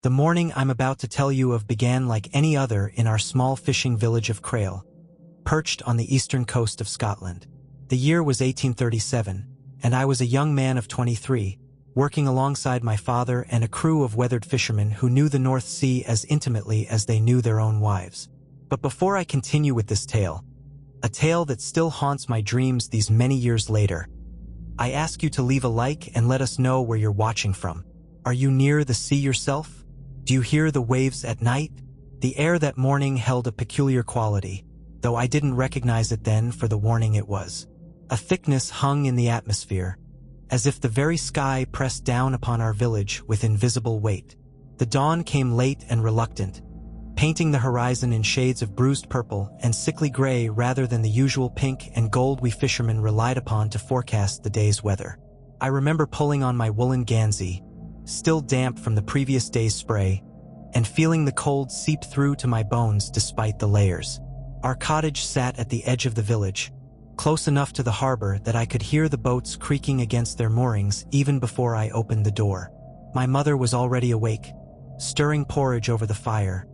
The morning I'm about to tell you of began like any other in our small fishing village of Crail, perched on the eastern coast of Scotland. The year was 1837, and I was a young man of 23, working alongside my father and a crew of weathered fishermen who knew the North Sea as intimately as they knew their own wives. But before I continue with this tale, a tale that still haunts my dreams these many years later, I ask you to leave a like and let us know where you're watching from. Are you near the sea yourself? Do you hear the waves at night? The air that morning held a peculiar quality, though I didn't recognize it then for the warning it was. A thickness hung in the atmosphere, as if the very sky pressed down upon our village with invisible weight. The dawn came late and reluctant, painting the horizon in shades of bruised purple and sickly gray rather than the usual pink and gold we fishermen relied upon to forecast the day's weather. I remember pulling on my woolen gansey, still damp from the previous day's spray, and feeling the cold seep through to my bones despite the layers. Our cottage sat at the edge of the village, close enough to the harbor that I could hear the boats creaking against their moorings even before I opened the door. My mother was already awake, stirring porridge over the fire,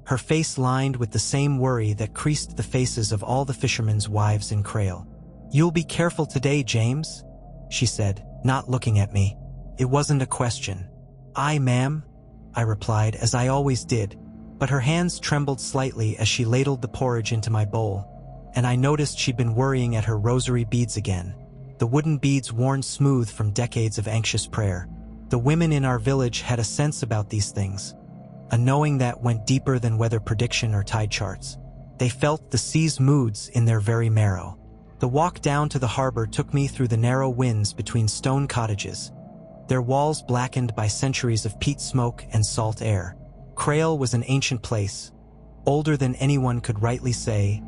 her face lined with the same worry that creased the faces of all the fishermen's wives in Crail. "You'll be careful today, James," she said, not looking at me. It wasn't a question. "Aye, ma'am," I replied, as I always did, but her hands trembled slightly as she ladled the porridge into my bowl, and I noticed she'd been worrying at her rosary beads again, the wooden beads worn smooth from decades of anxious prayer. The women in our village had a sense about these things, a knowing that went deeper than weather prediction or tide charts. They felt the sea's moods in their very marrow. The walk down to the harbor took me through the narrow winds between stone cottages, their walls blackened by centuries of peat smoke and salt air. Crail was an ancient place, older than anyone could rightly say,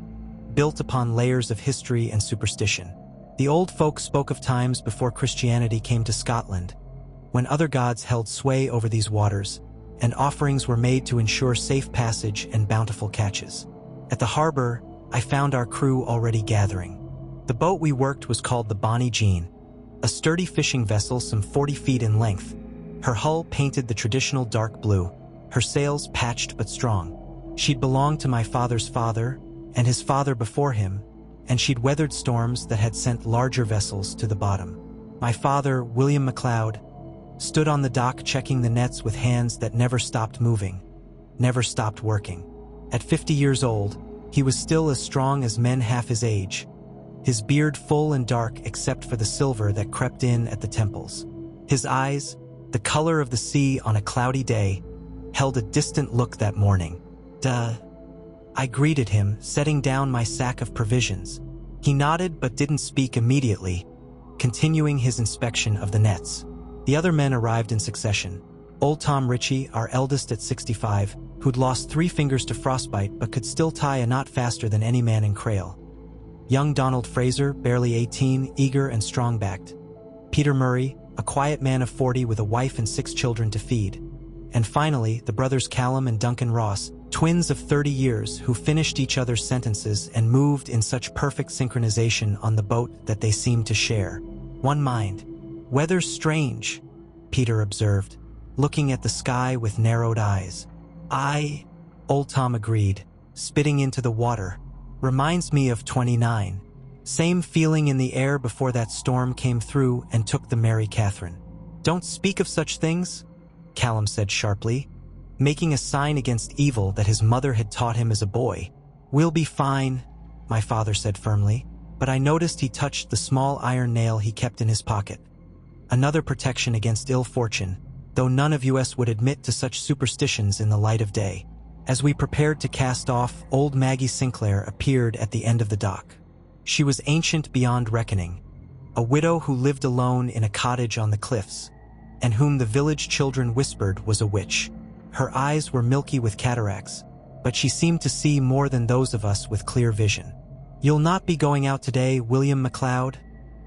built upon layers of history and superstition. The old folk spoke of times before Christianity came to Scotland, when other gods held sway over these waters, and offerings were made to ensure safe passage and bountiful catches. At the harbor, I found our crew already gathering. The boat we worked was called the Bonnie Jean, a sturdy fishing vessel some 40 feet in length. Her hull painted the traditional dark blue, her sails patched but strong. She'd belonged to my father's father, and his father before him, and she'd weathered storms that had sent larger vessels to the bottom. My father, William MacLeod, stood on the dock checking the nets with hands that never stopped moving, never stopped working. At 50 years old, he was still as strong as men half his age, his beard full and dark except for the silver that crept in at the temples. His eyes, the color of the sea on a cloudy day, held a distant look that morning. "Duh." I greeted him, setting down my sack of provisions. He nodded but didn't speak immediately, continuing his inspection of the nets. The other men arrived in succession. Old Tom Ritchie, our eldest at 65, who'd lost 3 fingers to frostbite but could still tie a knot faster than any man in Crail. Young Donald Fraser, barely 18, eager and strong-backed. Peter Murray, a quiet man of 40 with a wife and 6 children to feed. And finally, the brothers Callum and Duncan Ross, twins of 30 years who finished each other's sentences and moved in such perfect synchronization on the boat that they seemed to share one mind. "Weather's strange," Peter observed, looking at the sky with narrowed eyes. "Aye," Old Tom agreed, spitting into the water. "Reminds me of 29. Same feeling in the air before that storm came through and took the Mary Catherine." "Don't speak of such things," Callum said sharply, making a sign against evil that his mother had taught him as a boy. "We'll be fine," my father said firmly, but I noticed he touched the small iron nail he kept in his pocket. Another protection against ill fortune, though none of us would admit to such superstitions in the light of day. As we prepared to cast off, old Maggie Sinclair appeared at the end of the dock. She was ancient beyond reckoning, a widow who lived alone in a cottage on the cliffs, and whom the village children whispered was a witch. Her eyes were milky with cataracts, but she seemed to see more than those of us with clear vision. "You'll not be going out today, William MacLeod?"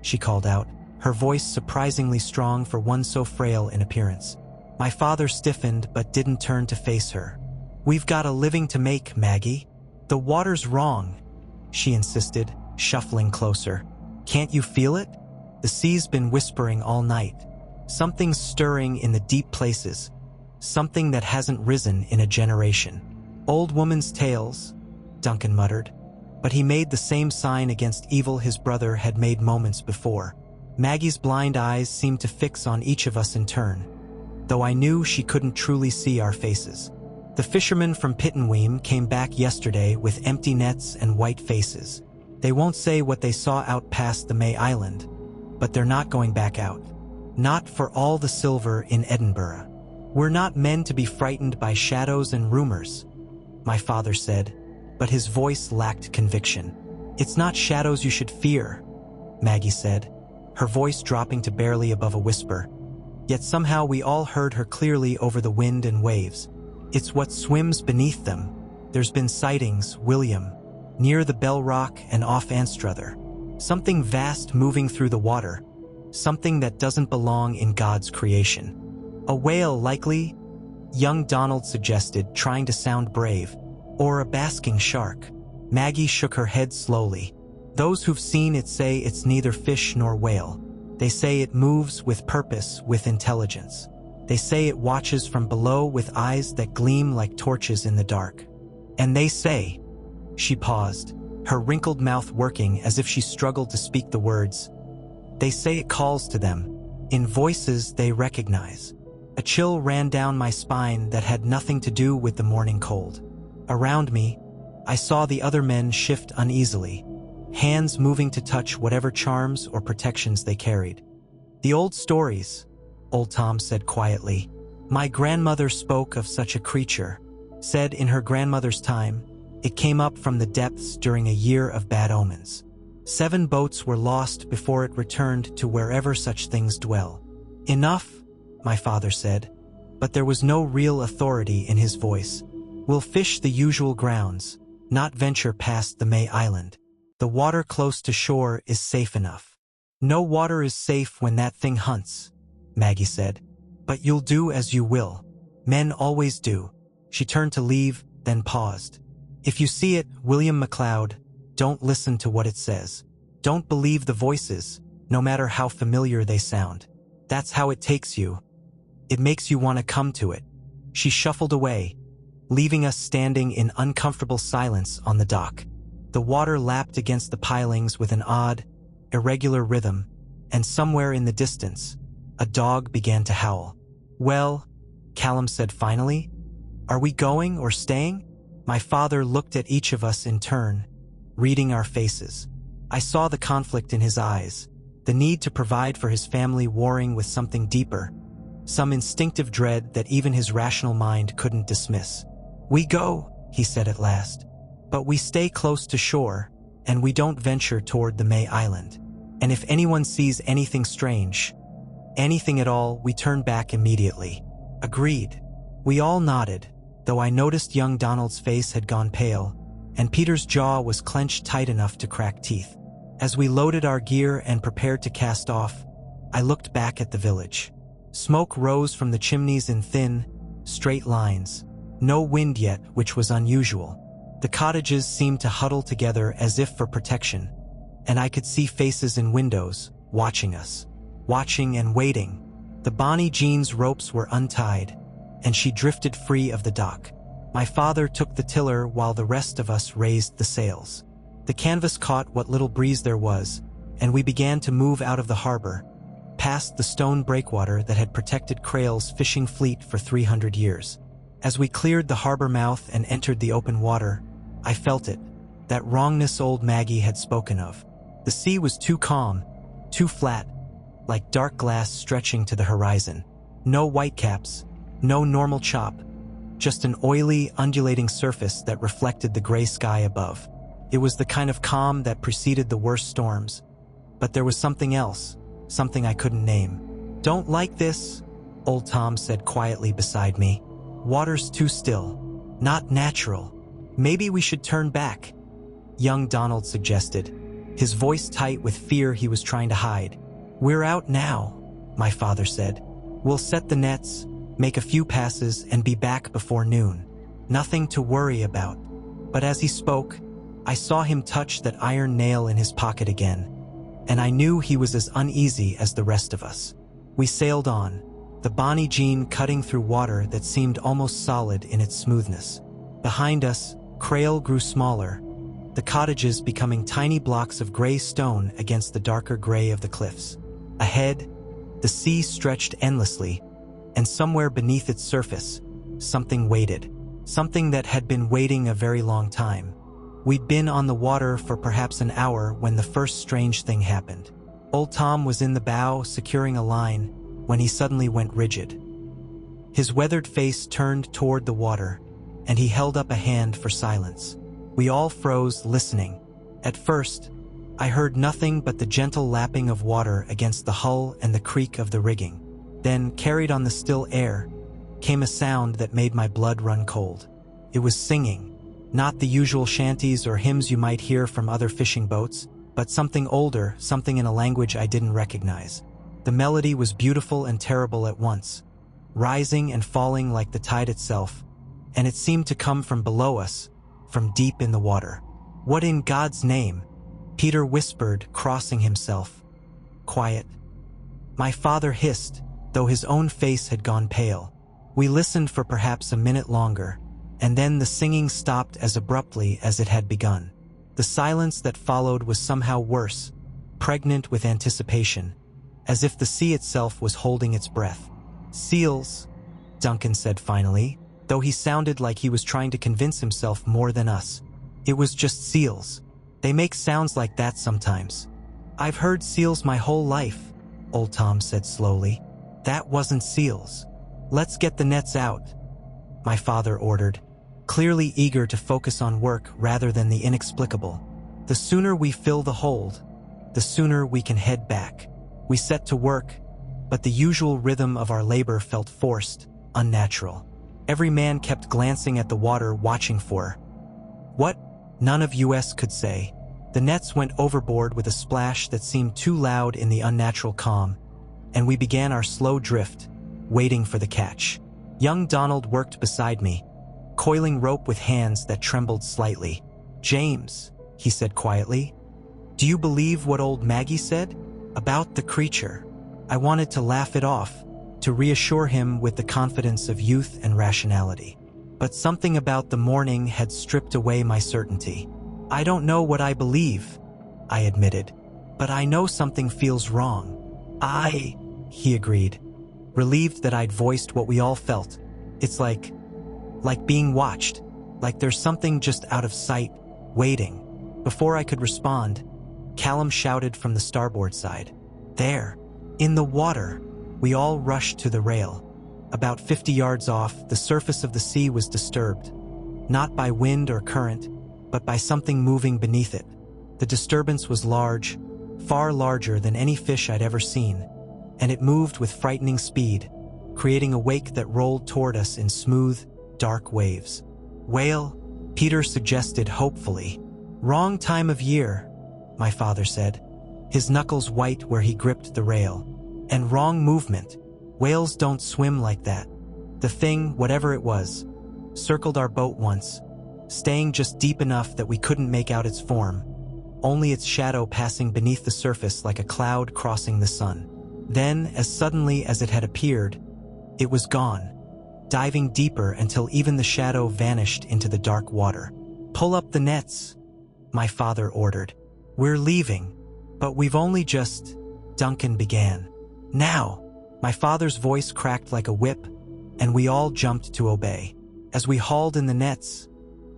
she called out, her voice surprisingly strong for one so frail in appearance. My father stiffened but didn't turn to face her. "We've got a living to make, Maggie. The water's wrong," she insisted, shuffling closer. "Can't you feel it? The sea's been whispering all night. Something's stirring in the deep places. something that hasn't risen in a generation. Old woman's tales, Duncan muttered, but he made the same sign against evil his brother had made moments before. Maggie's blind eyes seemed to fix on each of us in turn, though I knew she couldn't truly see our faces. The fishermen from Pittenweem came back yesterday with empty nets and white faces. They won't say what they saw out past the May Island, but they're not going back out. Not for all the silver in Edinburgh. We're not men to be frightened by shadows and rumors, my father said, but his voice lacked conviction. It's not shadows you should fear, Maggie said, her voice dropping to barely above a whisper. Yet somehow we all heard her clearly over the wind and waves. It's what swims beneath them. There's been sightings, William, near the Bell Rock and off Anstruther. Something vast moving through the water. Something that doesn't belong in God's creation. A whale, likely, young Donald suggested, trying to sound brave. Or a basking shark. Maggie shook her head slowly. Those who've seen it say it's neither fish nor whale. They say it moves with purpose, with intelligence. They say it watches from below with eyes that gleam like torches in the dark. And they say... She paused, her wrinkled mouth working as if she struggled to speak the words. They say it calls to them, in voices they recognize. A chill ran down my spine that had nothing to do with the morning cold. Around me, I saw the other men shift uneasily, hands moving to touch whatever charms or protections they carried. The old stories, old Tom said quietly. My grandmother spoke of such a creature, said in her grandmother's time, it came up from the depths during a year of bad omens. 7 boats were lost before it returned to wherever such things dwell. Enough, my father said, but there was no real authority in his voice. We'll fish the usual grounds, not venture past the May Island. The water close to shore is safe enough. No water is safe when that thing hunts, Maggie said. But you'll do as you will. Men always do. She turned to leave, then paused. If you see it, William MacLeod, don't listen to what it says. Don't believe the voices, no matter how familiar they sound. That's how it takes you. It makes you want to come to it. She shuffled away, leaving us standing in uncomfortable silence on the dock. The water lapped against the pilings with an odd, irregular rhythm, and somewhere in the distance, a dog began to howl. Well, Callum said finally, are we going or staying? My father looked at each of us in turn, reading our faces. I saw the conflict in his eyes, the need to provide for his family warring with something deeper, some instinctive dread that even his rational mind couldn't dismiss. We go, he said at last, but we stay close to shore, and we don't venture toward the May Island. And if anyone sees anything strange, anything at all, we turn back immediately. Agreed. We all nodded, though I noticed young Donald's face had gone pale, and Peter's jaw was clenched tight enough to crack teeth. As we loaded our gear and prepared to cast off, I looked back at the village. Smoke rose from the chimneys in thin, straight lines. No wind yet, which was unusual. The cottages seemed to huddle together as if for protection, and I could see faces in windows, watching us. Watching and waiting. The Bonnie Jean's ropes were untied, and she drifted free of the dock. My father took the tiller while the rest of us raised the sails. The canvas caught what little breeze there was, and we began to move out of the harbor, past the stone breakwater that had protected Crail's fishing fleet for 300 years. As we cleared the harbor mouth and entered the open water, I felt it, that wrongness old Maggie had spoken of. The sea was too calm, too flat, like dark glass stretching to the horizon. No whitecaps, no normal chop, just an oily, undulating surface that reflected the gray sky above. It was the kind of calm that preceded the worst storms. But there was something else, something I couldn't name. Don't like this, old Tom said quietly beside me. Water's too still, not natural. Maybe we should turn back, young Donald suggested, his voice tight with fear he was trying to hide. We're out now, my father said. We'll set the nets, make a few passes, and be back before noon. Nothing to worry about. But as he spoke, I saw him touch that iron nail in his pocket again, and I knew he was as uneasy as the rest of us. We sailed on, the Bonnie Jean cutting through water that seemed almost solid in its smoothness. Behind us, Crail grew smaller, the cottages becoming tiny blocks of gray stone against the darker gray of the cliffs. Ahead, the sea stretched endlessly, and somewhere beneath its surface, something waited. Something that had been waiting a very long time. We'd been on the water for perhaps an hour when the first strange thing happened. Old Tom was in the bow, securing a line, when he suddenly went rigid. His weathered face turned toward the water, and he held up a hand for silence. We all froze, listening. At first, I heard nothing but the gentle lapping of water against the hull and the creak of the rigging. Then, carried on the still air, came a sound that made my blood run cold. It was singing, not the usual shanties or hymns you might hear from other fishing boats, but something older, something in a language I didn't recognize. The melody was beautiful and terrible at once, rising and falling like the tide itself, and it seemed to come from below us, from deep in the water. "What in God's name?" Peter whispered, crossing himself. "Quiet." My father hissed, though his own face had gone pale. We listened for perhaps a minute longer, and then the singing stopped as abruptly as it had begun. The silence that followed was somehow worse, pregnant with anticipation, as if the sea itself was holding its breath. "Seals," Duncan said finally, though he sounded like he was trying to convince himself more than us. "It was just seals. They make sounds like that sometimes." "I've heard seals my whole life," Old Tom said slowly. "That wasn't seals. Let's get the nets out," my father ordered, clearly eager to focus on work rather than the inexplicable. "The sooner we fill the hold, the sooner we can head back." We set to work, but the usual rhythm of our labor felt forced, unnatural. Every man kept glancing at the water, watching for what? None of us could say. The nets went overboard with a splash that seemed too loud in the unnatural calm, and we began our slow drift, waiting for the catch. Young Donald worked beside me, coiling rope with hands that trembled slightly. "James," he said quietly, "do you believe what old Maggie said about the creature?" I wanted to laugh it off, to reassure him with the confidence of youth and rationality. But something about the morning had stripped away my certainty. "I don't know what I believe," I admitted, "but I know something feels wrong." He agreed, relieved that I'd voiced what we all felt. "It's like being watched, like there's something just out of sight, waiting." Before I could respond, Callum shouted from the starboard side, "There, in the water!" We all rushed to the rail. About 50 yards off, the surface of the sea was disturbed, not by wind or current, but by something moving beneath it. The disturbance was large, far larger than any fish I'd ever seen, and it moved with frightening speed, creating a wake that rolled toward us in smooth, dark waves. "Whale?" Peter suggested hopefully. "Wrong time of year," my father said, his knuckles white where he gripped the rail. "And wrong movement. Whales don't swim like that." The thing, whatever it was, circled our boat once, staying just deep enough that we couldn't make out its form, only its shadow passing beneath the surface like a cloud crossing the sun. Then, as suddenly as it had appeared, it was gone, diving deeper until even the shadow vanished into the dark water. "Pull up the nets," my father ordered. "We're leaving." "But we've only just," Duncan began. "Now!" My father's voice cracked like a whip, and we all jumped to obey. As we hauled in the nets,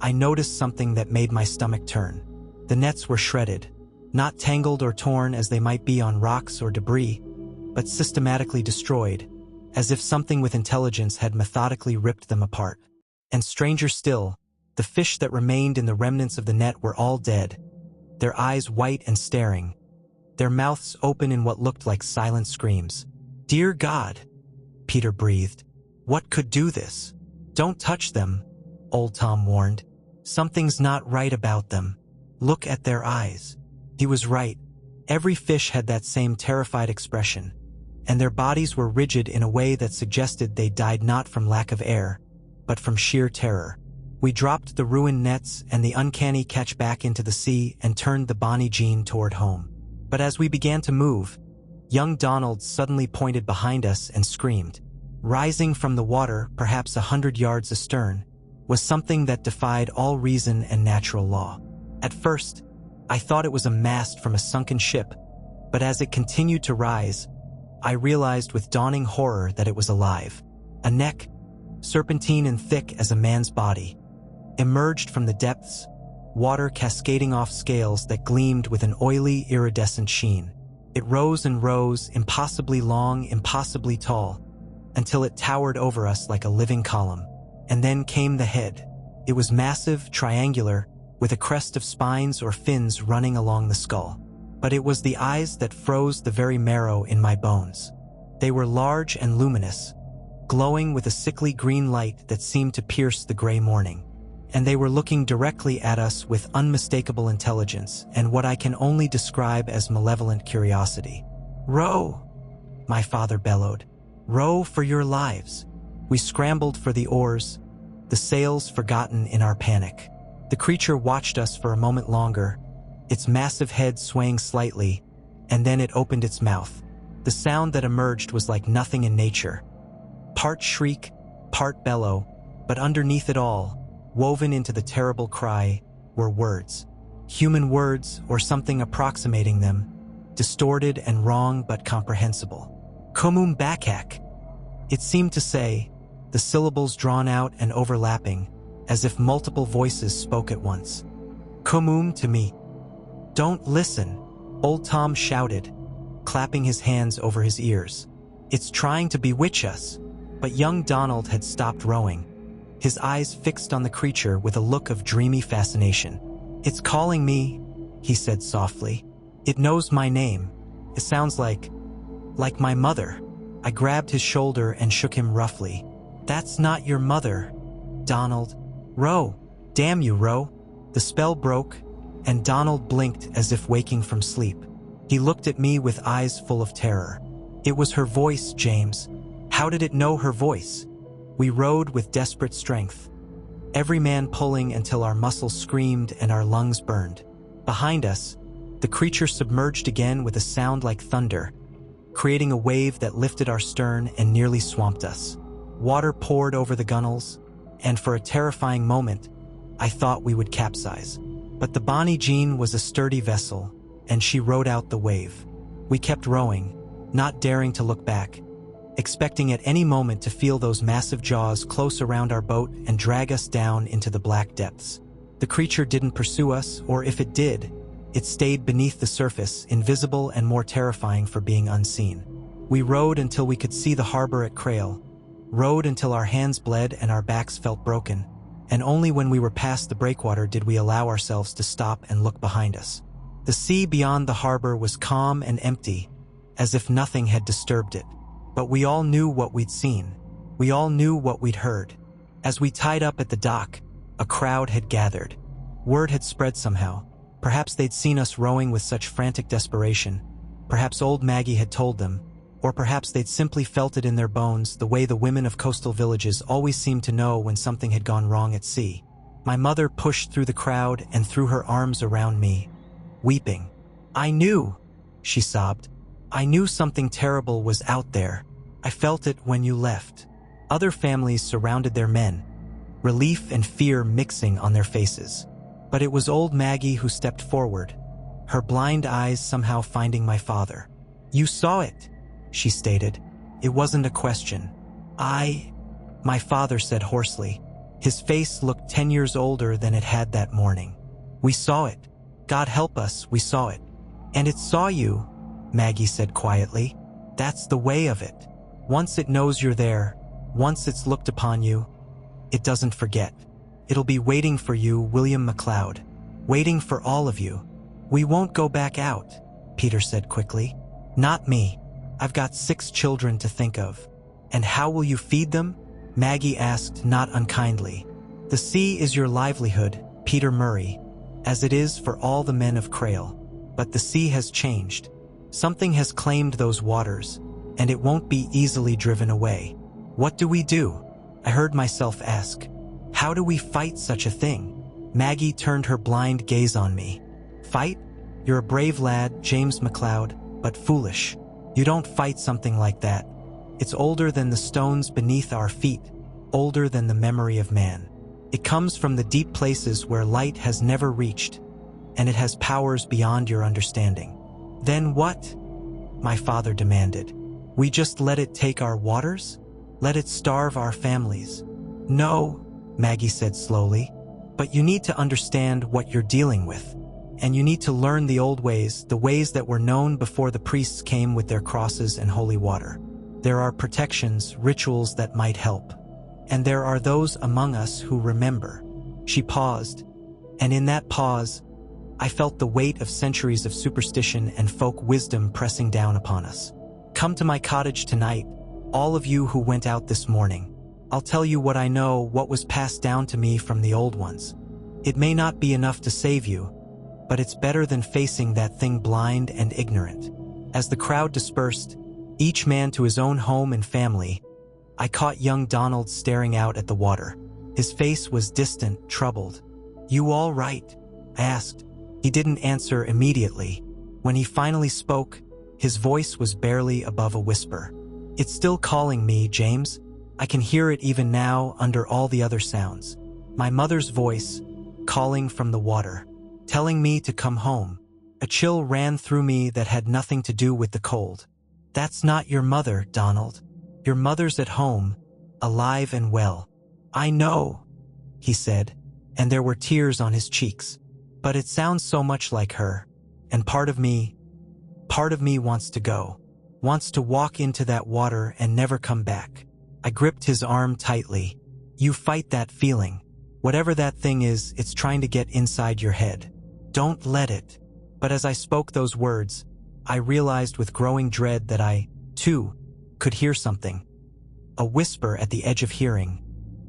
I noticed something that made my stomach turn. The nets were shredded, not tangled or torn as they might be on rocks or debris, but systematically destroyed, as if something with intelligence had methodically ripped them apart. And stranger still, the fish that remained in the remnants of the net were all dead, their eyes white and staring, their mouths open in what looked like silent screams. "Dear God," Peter breathed. "What could do this?" "Don't touch them," Old Tom warned. "Something's not right about them. Look at their eyes." He was right. Every fish had that same terrified expression, and their bodies were rigid in a way that suggested they died not from lack of air, but from sheer terror. We dropped the ruined nets and the uncanny catch back into the sea and turned the Bonnie Jean toward home. But as we began to move, young Donald suddenly pointed behind us and screamed, rising from the water perhaps 100 yards astern, was something that defied all reason and natural law. At first, I thought it was a mast from a sunken ship, but as it continued to rise, I realized with dawning horror that it was alive. A neck, serpentine and thick as a man's body, emerged from the depths, water cascading off scales that gleamed with an oily, iridescent sheen. It rose and rose, impossibly long, impossibly tall, until it towered over us like a living column. And then came the head. It was massive, triangular, with a crest of spines or fins running along the skull. But it was the eyes that froze the very marrow in my bones. They were large and luminous, glowing with a sickly green light that seemed to pierce the gray morning. And they were looking directly at us with unmistakable intelligence and what I can only describe as malevolent curiosity. "Row!" my father bellowed. "Row for your lives." We scrambled for the oars, the sails forgotten in our panic. The creature watched us for a moment longer, its massive head swaying slightly, and then it opened its mouth. The sound that emerged was like nothing in nature. Part shriek, part bellow, but underneath it all, woven into the terrible cry, were words. Human words, or something approximating them, distorted and wrong but comprehensible. "Komum bakak." It seemed to say, the syllables drawn out and overlapping, as if multiple voices spoke at once. "Komum" to me. "Don't listen," old Tom shouted, clapping his hands over his ears. "It's trying to bewitch us." But young Donald had stopped rowing, his eyes fixed on the creature with a look of dreamy fascination. "It's calling me," he said softly. "It knows my name. It sounds like my mother." I grabbed his shoulder and shook him roughly. "That's not your mother, Donald. Row! Damn you, row!" The spell broke, and Donald blinked as if waking from sleep. He looked at me with eyes full of terror. "It was her voice, James. How did it know her voice?" We rowed with desperate strength, every man pulling until our muscles screamed and our lungs burned. Behind us, the creature submerged again with a sound like thunder, creating a wave that lifted our stern and nearly swamped us. Water poured over the gunwales, and for a terrifying moment, I thought we would capsize. But the Bonnie Jean was a sturdy vessel, and she rode out the wave. We kept rowing, not daring to look back, expecting at any moment to feel those massive jaws close around our boat and drag us down into the black depths. The creature didn't pursue us, or if it did, it stayed beneath the surface, invisible and more terrifying for being unseen. We rowed until we could see the harbor at Crail, rowed until our hands bled and our backs felt broken, and only when we were past the breakwater did we allow ourselves to stop and look behind us. The sea beyond the harbor was calm and empty, as if nothing had disturbed it. But we all knew what we'd seen. We all knew what we'd heard. As we tied up at the dock, a crowd had gathered. Word had spread somehow. Perhaps they'd seen us rowing with such frantic desperation. Perhaps old Maggie had told them. Or perhaps they'd simply felt it in their bones, the way the women of coastal villages always seemed to know when something had gone wrong at sea. My mother pushed through the crowd and threw her arms around me, weeping. "I knew," she sobbed. "I knew something terrible was out there. I felt it when you left." Other families surrounded their men, relief and fear mixing on their faces. But it was old Maggie who stepped forward, her blind eyes somehow finding my father. "You saw it," she stated. "It wasn't a question." My father said hoarsely. His face looked 10 years older than it had that morning. "We saw it. God help us, we saw it." "And it saw you," Maggie said quietly. "That's the way of it. Once it knows you're there, once it's looked upon you, it doesn't forget. It'll be waiting for you, William MacLeod. Waiting for all of you." "We won't go back out," Peter said quickly. "Not me. I've got 6 children to think of." "And how will you feed them?" Maggie asked, not unkindly. "The sea is your livelihood, Peter Murray, as it is for all the men of Crail. But the sea has changed. Something has claimed those waters, and it won't be easily driven away. What do we do?" I heard myself ask. "How do we fight such a thing?" Maggie turned her blind gaze on me. "Fight? You're a brave lad, James MacLeod, but foolish. You don't fight something like that. It's older than the stones beneath our feet, older than the memory of man. It comes from the deep places where light has never reached, and it has powers beyond your understanding. Then what? My father demanded. We just let it take our waters? Let it starve our families? No, Maggie said slowly, but you need to understand what you're dealing with. And you need to learn the old ways, the ways that were known before the priests came with their crosses and holy water. There are protections, rituals that might help. And there are those among us who remember. She paused, and in that pause, I felt the weight of centuries of superstition and folk wisdom pressing down upon us. Come to my cottage tonight, all of you who went out this morning. I'll tell you what I know, what was passed down to me from the old ones. It may not be enough to save you, but it's better than facing that thing blind and ignorant. As the crowd dispersed, each man to his own home and family, I caught young Donald staring out at the water. His face was distant, troubled. You all right? I asked. He didn't answer immediately. When he finally spoke, his voice was barely above a whisper. It's still calling me, James. I can hear it even now under all the other sounds. My mother's voice, calling from the water, telling me to come home. A chill ran through me that had nothing to do with the cold. That's not your mother, Donald. Your mother's at home, alive and well. I know, he said, and there were tears on his cheeks. But it sounds so much like her, and part of me wants to go, wants to walk into that water and never come back. I gripped his arm tightly. You fight that feeling. Whatever that thing is, it's trying to get inside your head. Don't let it. But as I spoke those words, I realized with growing dread that I, too, could hear something. A whisper at the edge of hearing,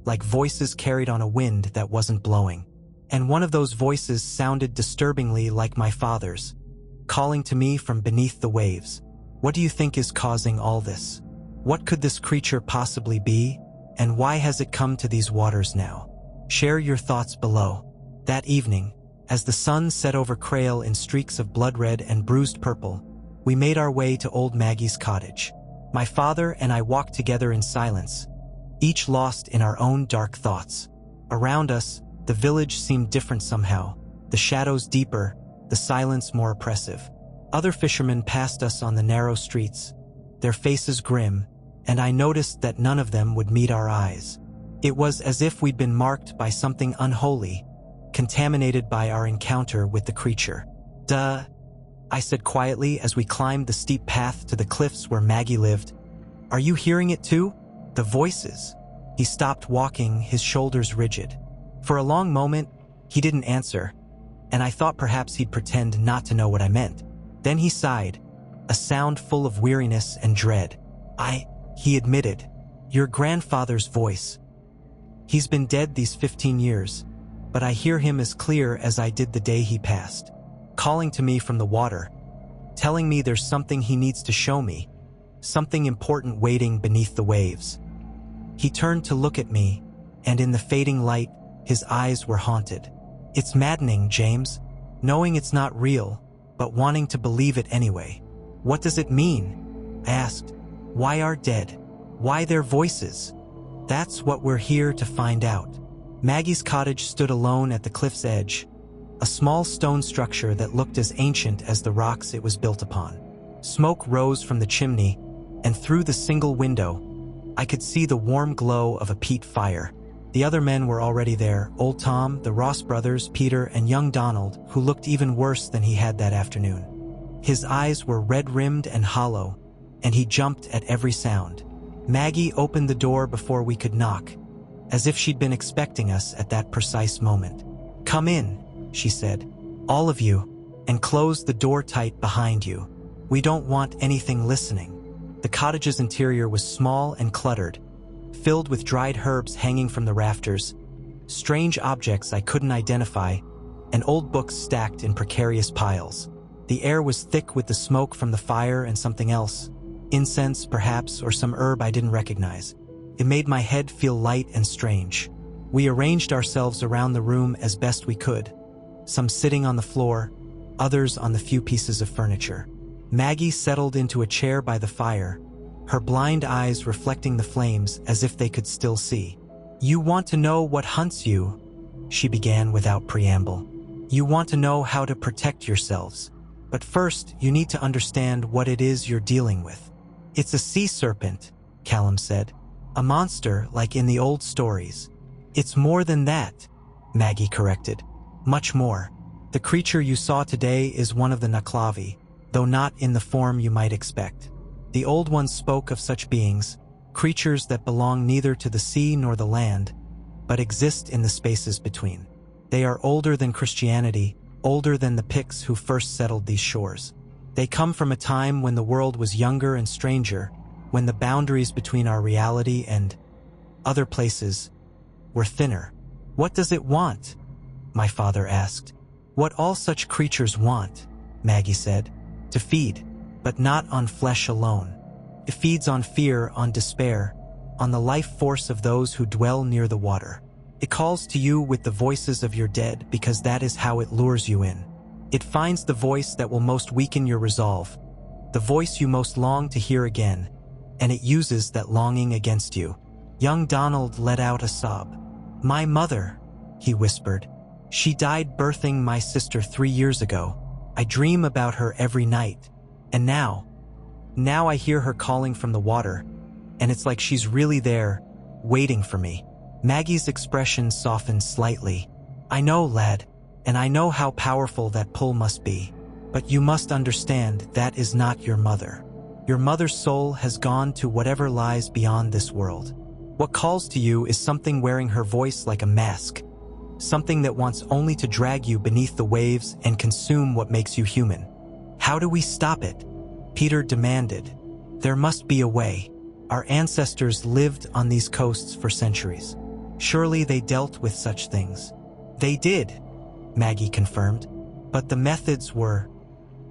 like voices carried on a wind that wasn't blowing. And one of those voices sounded disturbingly like my father's, calling to me from beneath the waves. What do you think is causing all this? What could this creature possibly be? And why has it come to these waters now? Share your thoughts below. That evening, as the sun set over Crail in streaks of blood red and bruised purple, we made our way to old Maggie's cottage. My father and I walked together in silence, each lost in our own dark thoughts. Around us, the village seemed different somehow, the shadows deeper, the silence more oppressive. Other fishermen passed us on the narrow streets, their faces grim, and I noticed that none of them would meet our eyes. It was as if we'd been marked by something unholy, contaminated by our encounter with the creature. Duh, I said quietly as we climbed the steep path to the cliffs where Maggie lived. Are you hearing it too? The voices. He stopped walking, his shoulders rigid. For a long moment, he didn't answer, and I thought perhaps he'd pretend not to know what I meant. Then he sighed, a sound full of weariness and dread. He admitted, your grandfather's voice. He's been dead these 15 years, but I hear him as clear as I did the day he passed, calling to me from the water, telling me there's something he needs to show me, something important waiting beneath the waves. He turned to look at me, and in the fading light, his eyes were haunted. It's maddening, James, knowing it's not real, but wanting to believe it anyway. What does it mean? I asked. Why our dead? Why their voices? That's what we're here to find out. Maggie's cottage stood alone at the cliff's edge, a small stone structure that looked as ancient as the rocks it was built upon. Smoke rose from the chimney, and through the single window, I could see the warm glow of a peat fire. The other men were already there, old Tom, the Ross brothers, Peter, and young Donald, who looked even worse than he had that afternoon. His eyes were red-rimmed and hollow, and he jumped at every sound. Maggie opened the door before we could knock, as if she'd been expecting us at that precise moment. Come in, she said, all of you, and close the door tight behind you. We don't want anything listening. The cottage's interior was small and cluttered, filled with dried herbs hanging from the rafters, strange objects I couldn't identify, and old books stacked in precarious piles. The air was thick with the smoke from the fire and something else, incense perhaps, or some herb I didn't recognize. It made my head feel light and strange. We arranged ourselves around the room as best we could, some sitting on the floor, others on the few pieces of furniture. Maggie settled into a chair by the fire, her blind eyes reflecting the flames as if they could still see. "You want to know what hunts you," she began without preamble. "You want to know how to protect yourselves. But first, you need to understand what it is you're dealing with." "It's a sea serpent," Callum said. "A monster like in the old stories." "It's more than that," Maggie corrected. "Much more. The creature you saw today is one of the MacLeod, though not in the form you might expect. The old ones spoke of such beings, creatures that belong neither to the sea nor the land, but exist in the spaces between. They are older than Christianity, older than the Picts who first settled these shores. They come from a time when the world was younger and stranger, when the boundaries between our reality and other places were thinner." "What does it want?" my father asked. "What all such creatures want," Maggie said. "To feed, but not on flesh alone. It feeds on fear, on despair, on the life force of those who dwell near the water. It calls to you with the voices of your dead because that is how it lures you in. It finds the voice that will most weaken your resolve, the voice you most long to hear again, and it uses that longing against you." Young Donald let out a sob. "My mother," he whispered. "She died birthing my sister 3 years ago. I dream about her every night. And now I hear her calling from the water, and it's like she's really there, waiting for me." Maggie's expression softened slightly. "I know, lad, and I know how powerful that pull must be. But you must understand that is not your mother. Your mother's soul has gone to whatever lies beyond this world. What calls to you is something wearing her voice like a mask, something that wants only to drag you beneath the waves and consume what makes you human." "How do we stop it?" Peter demanded. "There must be a way. Our ancestors lived on these coasts for centuries. Surely they dealt with such things." "They did," Maggie confirmed, "but the methods were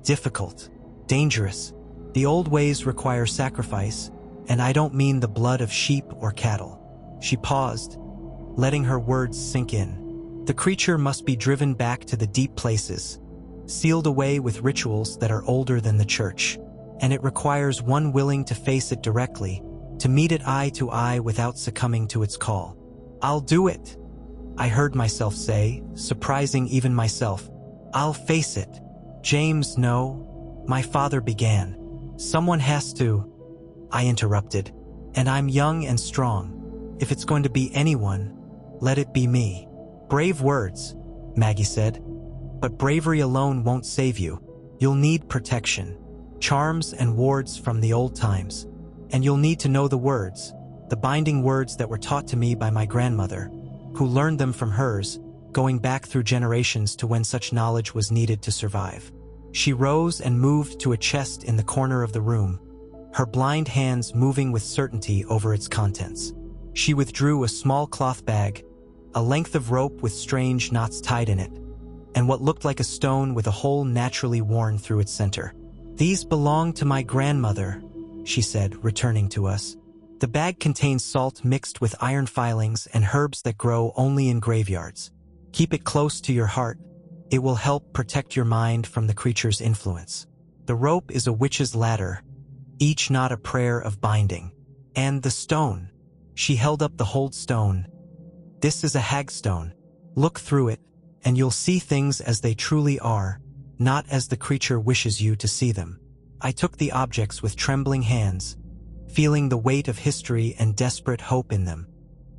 difficult, dangerous. The old ways require sacrifice, and I don't mean the blood of sheep or cattle." She paused, letting her words sink in. "The creature must be driven back to the deep places, sealed away with rituals that are older than the church, and it requires one willing to face it directly, to meet it eye to eye without succumbing to its call." "I'll do it," I heard myself say, surprising even myself. "I'll face it." "James, no," my father began. "Someone has to," I interrupted. "And I'm young and strong. If it's going to be anyone, let it be me." "Brave words," Maggie said. "But bravery alone won't save you. You'll need protection, charms and wards from the old times. And you'll need to know the words, the binding words that were taught to me by my grandmother, who learned them from hers, going back through generations to when such knowledge was needed to survive." She rose and moved to a chest in the corner of the room, her blind hands moving with certainty over its contents. She withdrew a small cloth bag, a length of rope with strange knots tied in it, and what looked like a stone with a hole naturally worn through its center. "These belong to my grandmother," she said, returning to us. "The bag contains salt mixed with iron filings and herbs that grow only in graveyards. Keep it close to your heart. It will help protect your mind from the creature's influence. The rope is a witch's ladder, each knot a prayer of binding. And the stone." She held up the hold stone. "This is a hagstone. Look through it, and you'll see things as they truly are, not as the creature wishes you to see them." I took the objects with trembling hands, feeling the weight of history and desperate hope in them.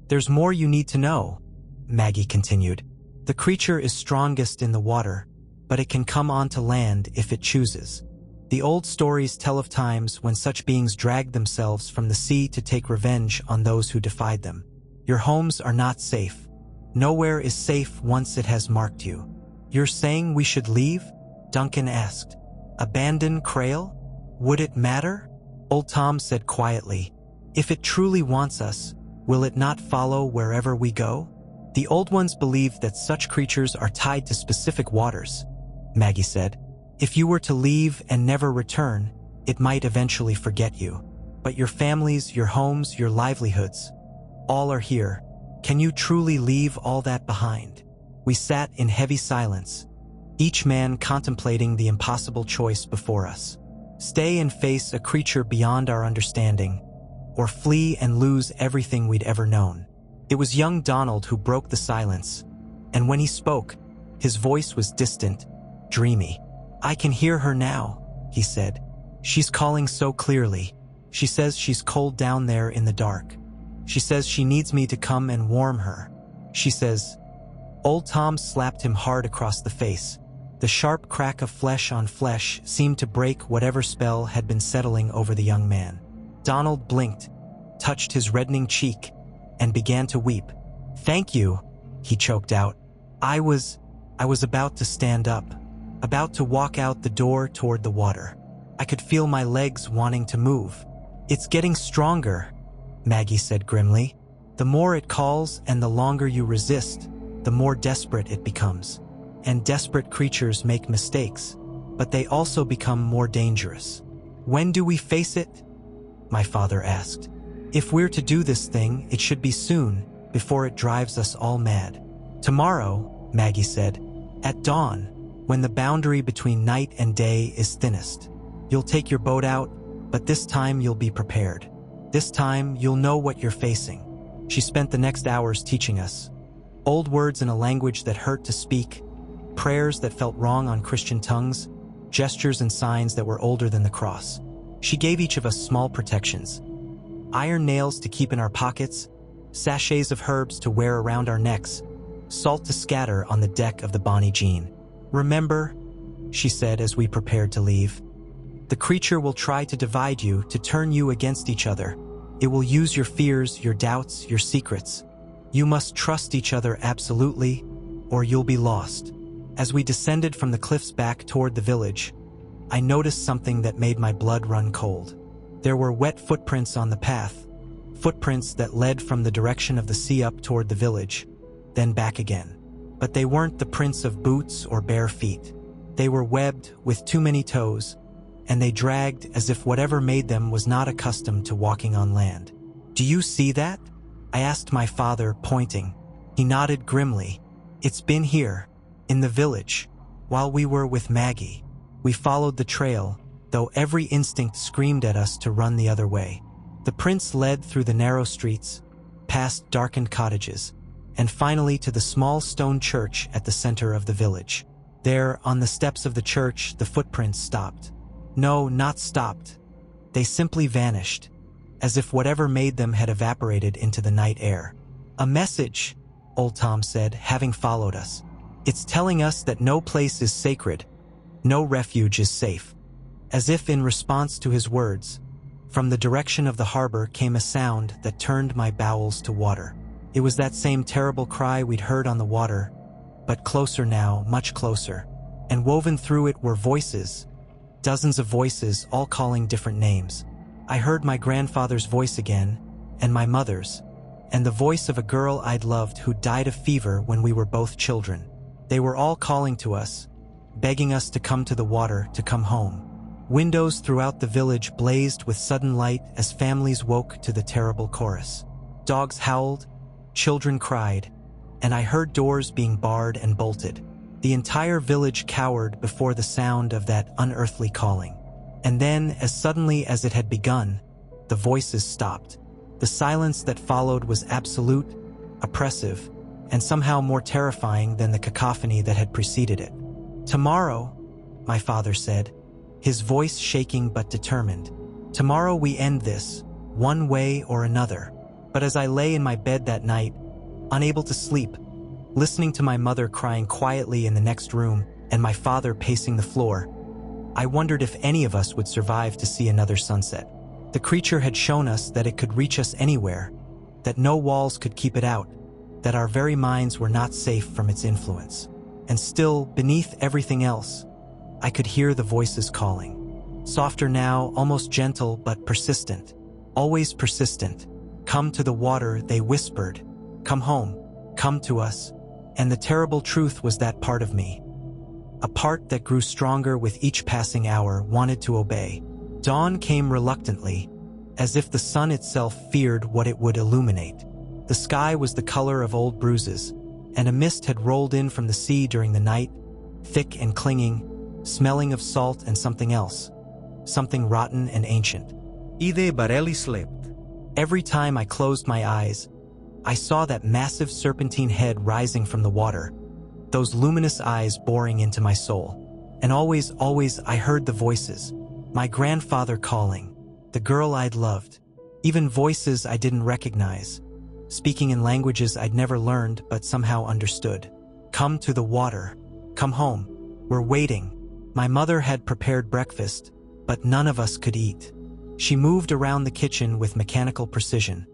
"There's more you need to know," Maggie continued. "The creature is strongest in the water, but it can come onto land if it chooses. The old stories tell of times when such beings dragged themselves from the sea to take revenge on those who defied them. Your homes are not safe. Nowhere is safe once it has marked you." "You're saying we should leave?" Duncan asked. "Abandon Crail? Would it matter?" Old Tom said quietly, "If it truly wants us, will it not follow wherever we go?" "The old ones believe that such creatures are tied to specific waters," Maggie said. "If you were to leave and never return, it might eventually forget you. But your families, your homes, your livelihoods, all are here. Can you truly leave all that behind?" We sat in heavy silence, each man contemplating the impossible choice before us. Stay and face a creature beyond our understanding, or flee and lose everything we'd ever known. It was young Donald who broke the silence, and when he spoke, his voice was distant, dreamy. "I can hear her now," he said. "She's calling so clearly. She says she's cold down there in the dark. She says she needs me to come and warm her. She says—" Old Tom slapped him hard across the face. The sharp crack of flesh on flesh seemed to break whatever spell had been settling over the young man. Donald blinked, touched his reddening cheek, and began to weep. "Thank you," he choked out. I was about to stand up, about to walk out the door toward the water. I could feel my legs wanting to move. "It's getting stronger," Maggie said grimly. "The more it calls and the longer you resist, the more desperate it becomes. And desperate creatures make mistakes, but they also become more dangerous." "When do we face it?" my father asked. "If we're to do this thing, it should be soon, before it drives us all mad." "Tomorrow," Maggie said, "at dawn, when the boundary between night and day is thinnest. You'll take your boat out, but this time you'll be prepared. This time you'll know what you're facing." She spent the next hours teaching us. Old words in a language that hurt to speak, prayers that felt wrong on Christian tongues, gestures and signs that were older than the cross. She gave each of us small protections. Iron nails to keep in our pockets, sachets of herbs to wear around our necks, salt to scatter on the deck of the Bonnie Jean. "Remember," she said as we prepared to leave, "the creature will try to divide you, to turn you against each other. It will use your fears, your doubts, your secrets. You must trust each other absolutely, or you'll be lost." As we descended from the cliffs back toward the village, I noticed something that made my blood run cold. There were wet footprints on the path, footprints that led from the direction of the sea up toward the village, then back again. But they weren't the prints of boots or bare feet. They were webbed with too many toes, and they dragged as if whatever made them was not accustomed to walking on land. "Do you see that?" I asked my father, pointing. He nodded grimly. "It's been here, in the village, while we were with Maggie." We followed the trail, though every instinct screamed at us to run the other way. The prints led through the narrow streets, past darkened cottages, and finally to the small stone church at the center of the village. There, on the steps of the church, the footprints stopped. No, not stopped. They simply vanished, as if whatever made them had evaporated into the night air. "A message," Old Tom said, having followed us. "It's telling us that no place is sacred, no refuge is safe." As if in response to his words, from the direction of the harbor came a sound that turned my bowels to water. It was that same terrible cry we'd heard on the water, but closer now, much closer. And woven through it were voices, dozens of voices, all calling different names. I heard my grandfather's voice again, and my mother's, and the voice of a girl I'd loved who died of fever when we were both children. They were all calling to us, begging us to come to the water, to come home. Windows throughout the village blazed with sudden light as families woke to the terrible chorus. Dogs howled, children cried, and I heard doors being barred and bolted. The entire village cowered before the sound of that unearthly calling. And then, as suddenly as it had begun, the voices stopped. The silence that followed was absolute, oppressive, and somehow more terrifying than the cacophony that had preceded it. "Tomorrow," my father said, his voice shaking but determined. "Tomorrow we end this, one way or another." But as I lay in my bed that night, unable to sleep, listening to my mother crying quietly in the next room and my father pacing the floor, I wondered if any of us would survive to see another sunset. The creature had shown us that it could reach us anywhere, that no walls could keep it out, that our very minds were not safe from its influence. And still, beneath everything else, I could hear the voices calling. Softer now, almost gentle but persistent, always persistent. "Come to the water," they whispered. "Come home, come to us." And the terrible truth was that part of me, a part that grew stronger with each passing hour, wanted to obey. Dawn came reluctantly, as if the sun itself feared what it would illuminate. The sky was the color of old bruises, and a mist had rolled in from the sea during the night, thick and clinging, smelling of salt and something else. something rotten and ancient. They barely slept. Every time I closed my eyes, I saw that massive serpentine head rising from the water, those luminous eyes boring into my soul. And always I heard the voices, my grandfather calling, the girl I'd loved, even voices I didn't recognize, speaking in languages I'd never learned but somehow understood. Come to the water. Come home. We're waiting. My mother had prepared breakfast, but none of us could eat. She moved around the kitchen with mechanical precision,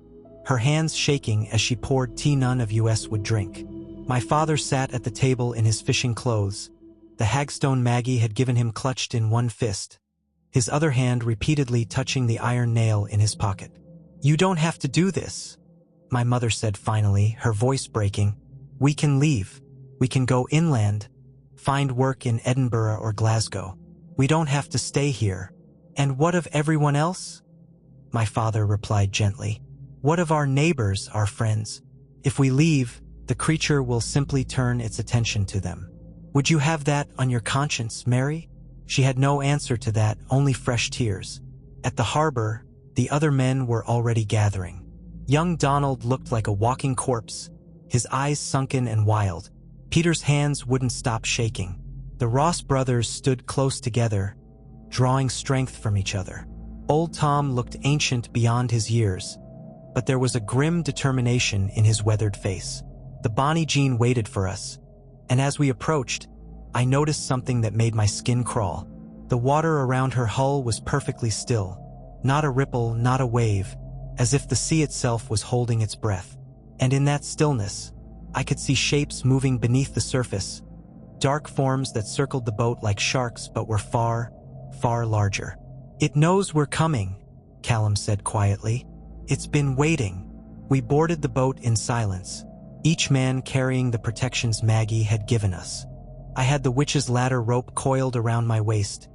her hands shaking as she poured tea none of us would drink. My father sat at the table in his fishing clothes, the hagstone Maggie had given him clutched in one fist, his other hand repeatedly touching the iron nail in his pocket. You don't have to do this, my mother said finally, her voice breaking. We can leave. We can go inland, find work in Edinburgh or Glasgow. We don't have to stay here. And what of everyone else? My father replied gently. What of our neighbors, our friends? If we leave, the creature will simply turn its attention to them. Would you have that on your conscience, Mary? She had no answer to that, only fresh tears. At the harbor, the other men were already gathering. Young Donald looked like a walking corpse, his eyes sunken and wild. Peter's hands wouldn't stop shaking. The Ross brothers stood close together, drawing strength from each other. Old Tom looked ancient beyond his years, but there was a grim determination in his weathered face. The Bonnie Jean waited for us, and as we approached, I noticed something that made my skin crawl. The water around her hull was perfectly still, not a ripple, not a wave, as if the sea itself was holding its breath. And in that stillness, I could see shapes moving beneath the surface, dark forms that circled the boat like sharks but were far, far larger. It knows we're coming, Callum said quietly. It's been waiting. We boarded the boat in silence, each man carrying the protections Maggie had given us. I had the witch's ladder rope coiled around my waist,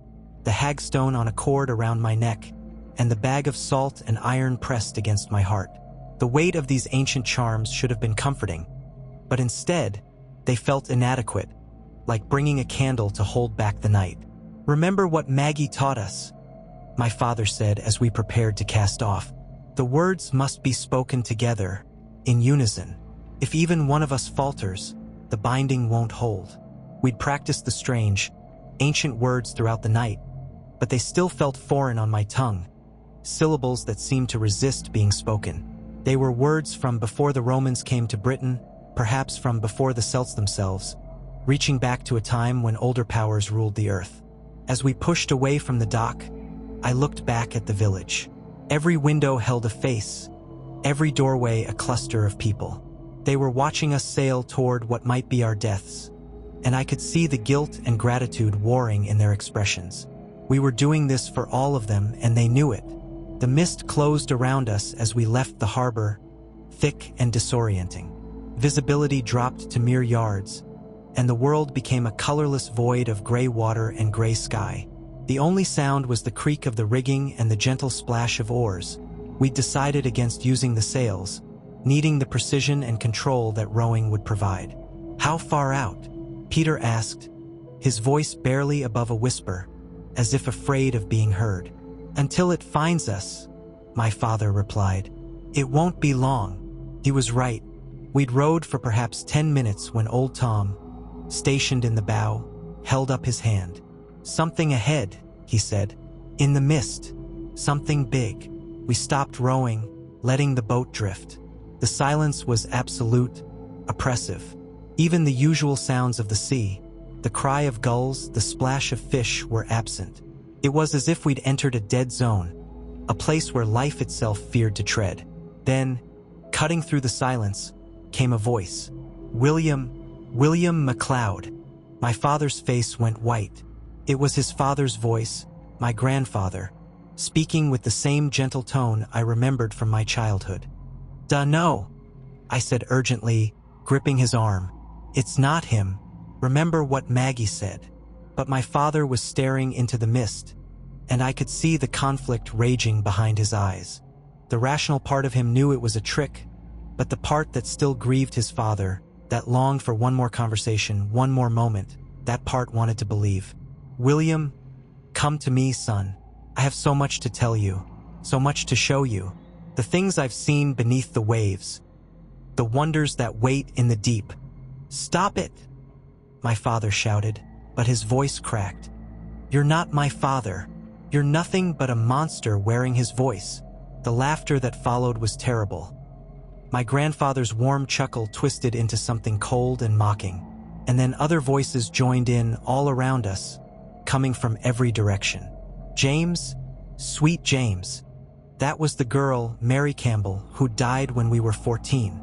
the hagstone on a cord around my neck, and the bag of salt and iron pressed against my heart. The weight of these ancient charms should have been comforting, but instead, they felt inadequate, like bringing a candle to hold back the night. Remember what Maggie taught us, my father said as we prepared to cast off. The words must be spoken together, in unison. If even one of us falters, the binding won't hold. We'd practiced the strange, ancient words throughout the night, but they still felt foreign on my tongue, syllables that seemed to resist being spoken. They were words from before the Romans came to Britain, perhaps from before the Celts themselves, reaching back to a time when older powers ruled the earth. As we pushed away from the dock, I looked back at the village. Every window held a face, every doorway a cluster of people. They were watching us sail toward what might be our deaths, and I could see the guilt and gratitude warring in their expressions. We were doing this for all of them, and they knew it. The mist closed around us as we left the harbor, thick and disorienting. Visibility dropped to mere yards, and the world became a colorless void of gray water and gray sky. The only sound was the creak of the rigging and the gentle splash of oars. We'd decided against using the sails, needing the precision and control that rowing would provide. How far out? Peter asked, his voice barely above a whisper, as if afraid of being heard. Until it finds us, my father replied. It won't be long. He was right. We'd rowed for perhaps 10 minutes when old Tom, stationed in the bow, held up his hand. Something ahead, he said. In the mist. Something big. We stopped rowing, letting the boat drift. The silence was absolute, oppressive. Even the usual sounds of the sea, the cry of gulls, the splash of fish were absent. It was as if we'd entered a dead zone, a place where life itself feared to tread. Then, cutting through the silence, came a voice. William MacLeod. My father's face went white. It was his father's voice, my grandfather, speaking with the same gentle tone I remembered from my childhood. No, I said urgently, gripping his arm. It's not him. Remember what Maggie said. But my father was staring into the mist, and I could see the conflict raging behind his eyes. The rational part of him knew it was a trick, but the part that still grieved his father, that longed for one more conversation, one more moment, that part wanted to believe. William, come to me, son. I have so much to tell you, so much to show you. The things I've seen beneath the waves, the wonders that wait in the deep. Stop it, my father shouted, but his voice cracked. You're not my father. You're nothing but a monster wearing his voice. The laughter that followed was terrible. My grandfather's warm chuckle twisted into something cold and mocking, and then other voices joined in all around us, coming from every direction. James, sweet James. That was the girl, Mary Campbell, who died when we were 14.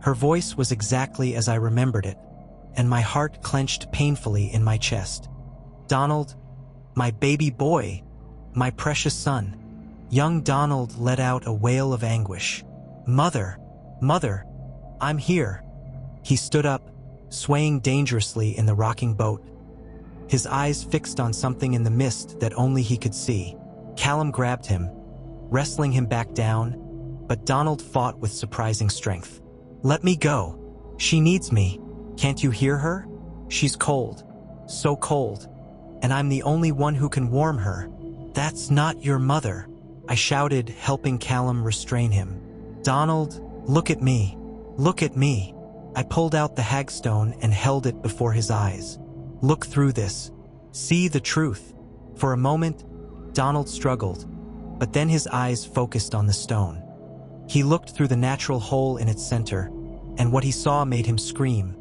Her voice was exactly as I remembered it, and my heart clenched painfully in my chest. Donald, my baby boy, my precious son. Young Donald let out a wail of anguish. Mother, Mother, I'm here. He stood up, swaying dangerously in the rocking boat, his eyes fixed on something in the mist that only he could see. Callum grabbed him, wrestling him back down, but Donald fought with surprising strength. Let me go. She needs me. Can't you hear her? She's cold, so cold, and I'm the only one who can warm her. That's not your mother, I shouted, helping Callum restrain him. Donald, look at me. Look at me. I pulled out the hagstone and held it before his eyes. Look through this. See the truth. For a moment, Donald struggled, but then his eyes focused on the stone. He looked through the natural hole in its center, and what he saw made him scream.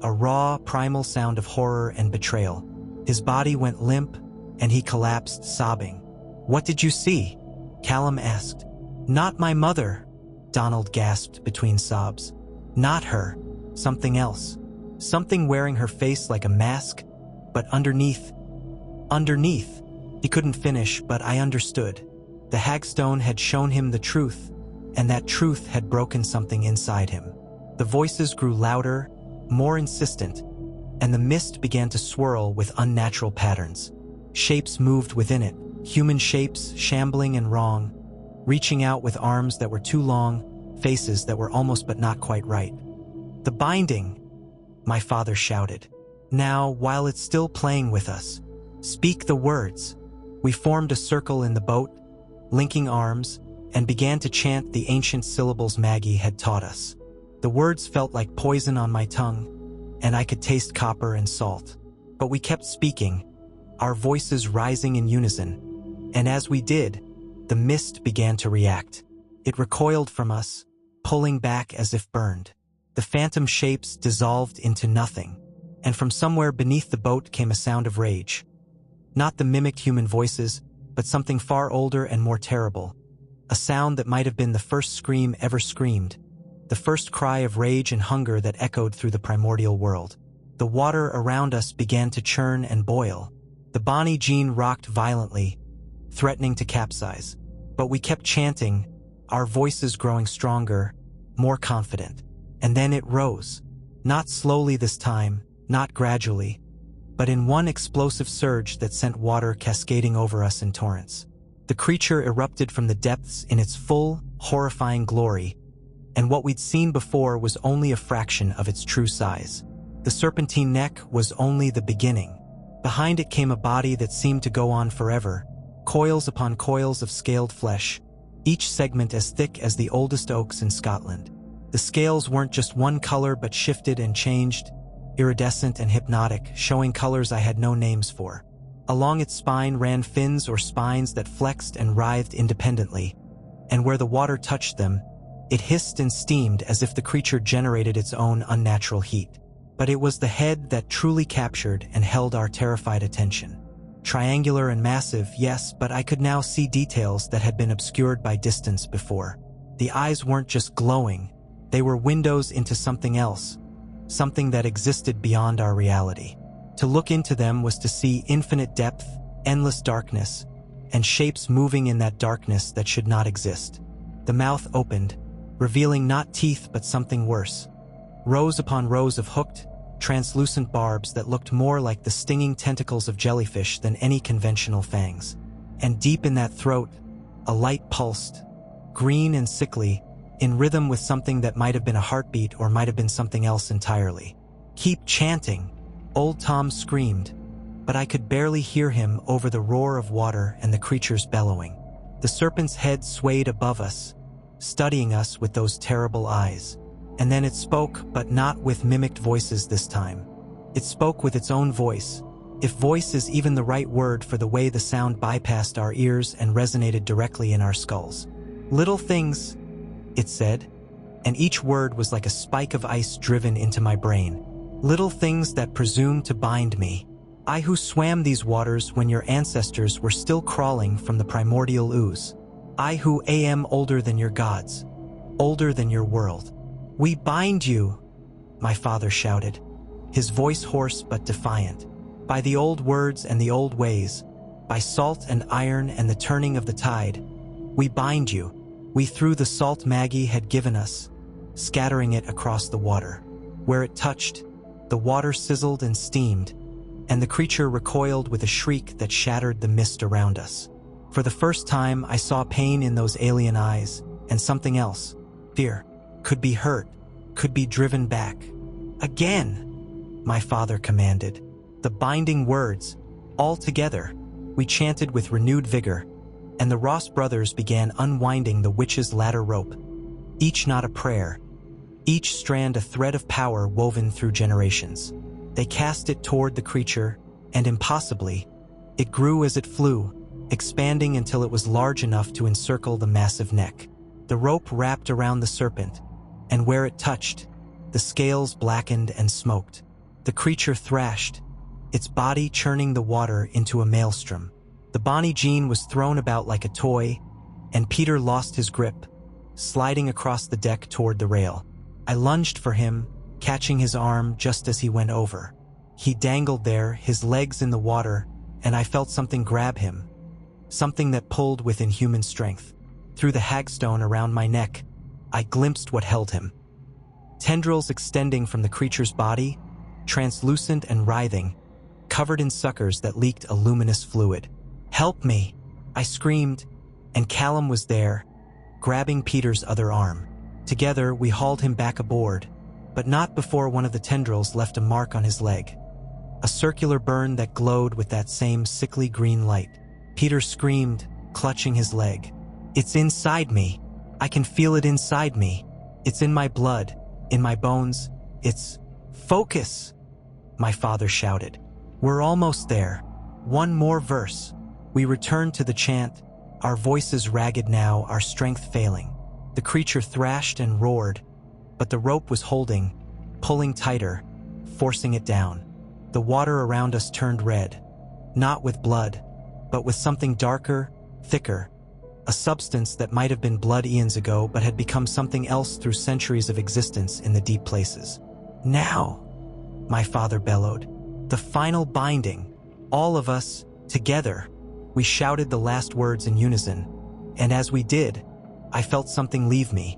A raw, primal sound of horror and betrayal. His body went limp, and he collapsed, sobbing. What did you see? Callum asked. Not my mother, Donald gasped between sobs. Not her. Something else. Something wearing her face like a mask, but underneath. He couldn't finish, but I understood. The hagstone had shown him the truth, and that truth had broken something inside him. The voices grew louder, more insistent, and the mist began to swirl with unnatural patterns. Shapes moved within it, human shapes, shambling and wrong, reaching out with arms that were too long, faces that were almost but not quite right. The binding, my father shouted. Now, while it's still playing with us, speak the words. We formed a circle in the boat, linking arms, and began to chant the ancient syllables Maggie had taught us. The words felt like poison on my tongue, and I could taste copper and salt. But we kept speaking, our voices rising in unison, and as we did, the mist began to react. It recoiled from us, pulling back as if burned. The phantom shapes dissolved into nothing, and from somewhere beneath the boat came a sound of rage. Not the mimicked human voices, but something far older and more terrible. A sound that might have been the first scream ever screamed, the first cry of rage and hunger that echoed through the primordial world. The water around us began to churn and boil. The Bonnie Jean rocked violently, threatening to capsize. But we kept chanting, our voices growing stronger, more confident. And then it rose. Not slowly this time, not gradually, but in one explosive surge that sent water cascading over us in torrents. The creature erupted from the depths in its full, horrifying glory, and what we'd seen before was only a fraction of its true size. The serpentine neck was only the beginning. Behind it came a body that seemed to go on forever, coils upon coils of scaled flesh, each segment as thick as the oldest oaks in Scotland. The scales weren't just one color but shifted and changed, iridescent and hypnotic, showing colors I had no names for. Along its spine ran fins or spines that flexed and writhed independently, and where the water touched them, it hissed and steamed as if the creature generated its own unnatural heat. But it was the head that truly captured and held our terrified attention. Triangular and massive, yes, but I could now see details that had been obscured by distance before. The eyes weren't just glowing, they were windows into something else, something that existed beyond our reality. To look into them was to see infinite depth, endless darkness, and shapes moving in that darkness that should not exist. The mouth opened, revealing not teeth but something worse. Rows upon rows of hooked, translucent barbs that looked more like the stinging tentacles of jellyfish than any conventional fangs. And deep in that throat, a light pulsed, green and sickly, in rhythm with something that might have been a heartbeat or might have been something else entirely. Keep chanting, Old Tom screamed, but I could barely hear him over the roar of water and the creature's bellowing. The serpent's head swayed above us, studying us with those terrible eyes. And then it spoke, but not with mimicked voices this time. It spoke with its own voice, if voice is even the right word for the way the sound bypassed our ears and resonated directly in our skulls. "Little things," it said, and each word was like a spike of ice driven into my brain. "Little things that presume to bind me. I who swam these waters when your ancestors were still crawling from the primordial ooze. I who am older than your gods, older than your world. We bind you," my father shouted, his voice hoarse but defiant. "By the old words and the old ways, by salt and iron and the turning of the tide. We bind you. We threw the salt Maggie had given us, scattering it across the water. Where it touched, the water sizzled and steamed, and the creature recoiled with a shriek that shattered the mist around us. For the first time, I saw pain in those alien eyes, and something else, fear, could be hurt, could be driven back. Again, my father commanded. The binding words, all together, we chanted with renewed vigor, and the Ross brothers began unwinding the witch's ladder rope, each knot a prayer, each strand a thread of power woven through generations. They cast it toward the creature, and impossibly, it grew as it flew, expanding until it was large enough to encircle the massive neck. The rope wrapped around the serpent, and where it touched, the scales blackened and smoked. The creature thrashed, its body churning the water into a maelstrom. The Bonnie Jean was thrown about like a toy, and Peter lost his grip, sliding across the deck toward the rail. I lunged for him, catching his arm just as he went over. He dangled there, his legs in the water, and I felt something grab him, something that pulled with inhuman strength. Through the hagstone around my neck, I glimpsed what held him. Tendrils extending from the creature's body, translucent and writhing, covered in suckers that leaked a luminous fluid. "Help me!" I screamed, and Callum was there, grabbing Peter's other arm. Together, we hauled him back aboard, but not before one of the tendrils left a mark on his leg. A circular burn that glowed with that same sickly green light. Peter screamed, clutching his leg. "It's inside me. I can feel it inside me. It's in my blood, in my bones. It's... Focus!" my father shouted. "We're almost there. One more verse." We returned to the chant, our voices ragged now, our strength failing. The creature thrashed and roared, but the rope was holding, pulling tighter, forcing it down. The water around us turned red, not with blood, but with something darker, thicker, a substance that might have been blood eons ago but had become something else through centuries of existence in the deep places. "Now," my father bellowed, "the final binding, all of us, together." We shouted the last words in unison, and as we did, I felt something leave me.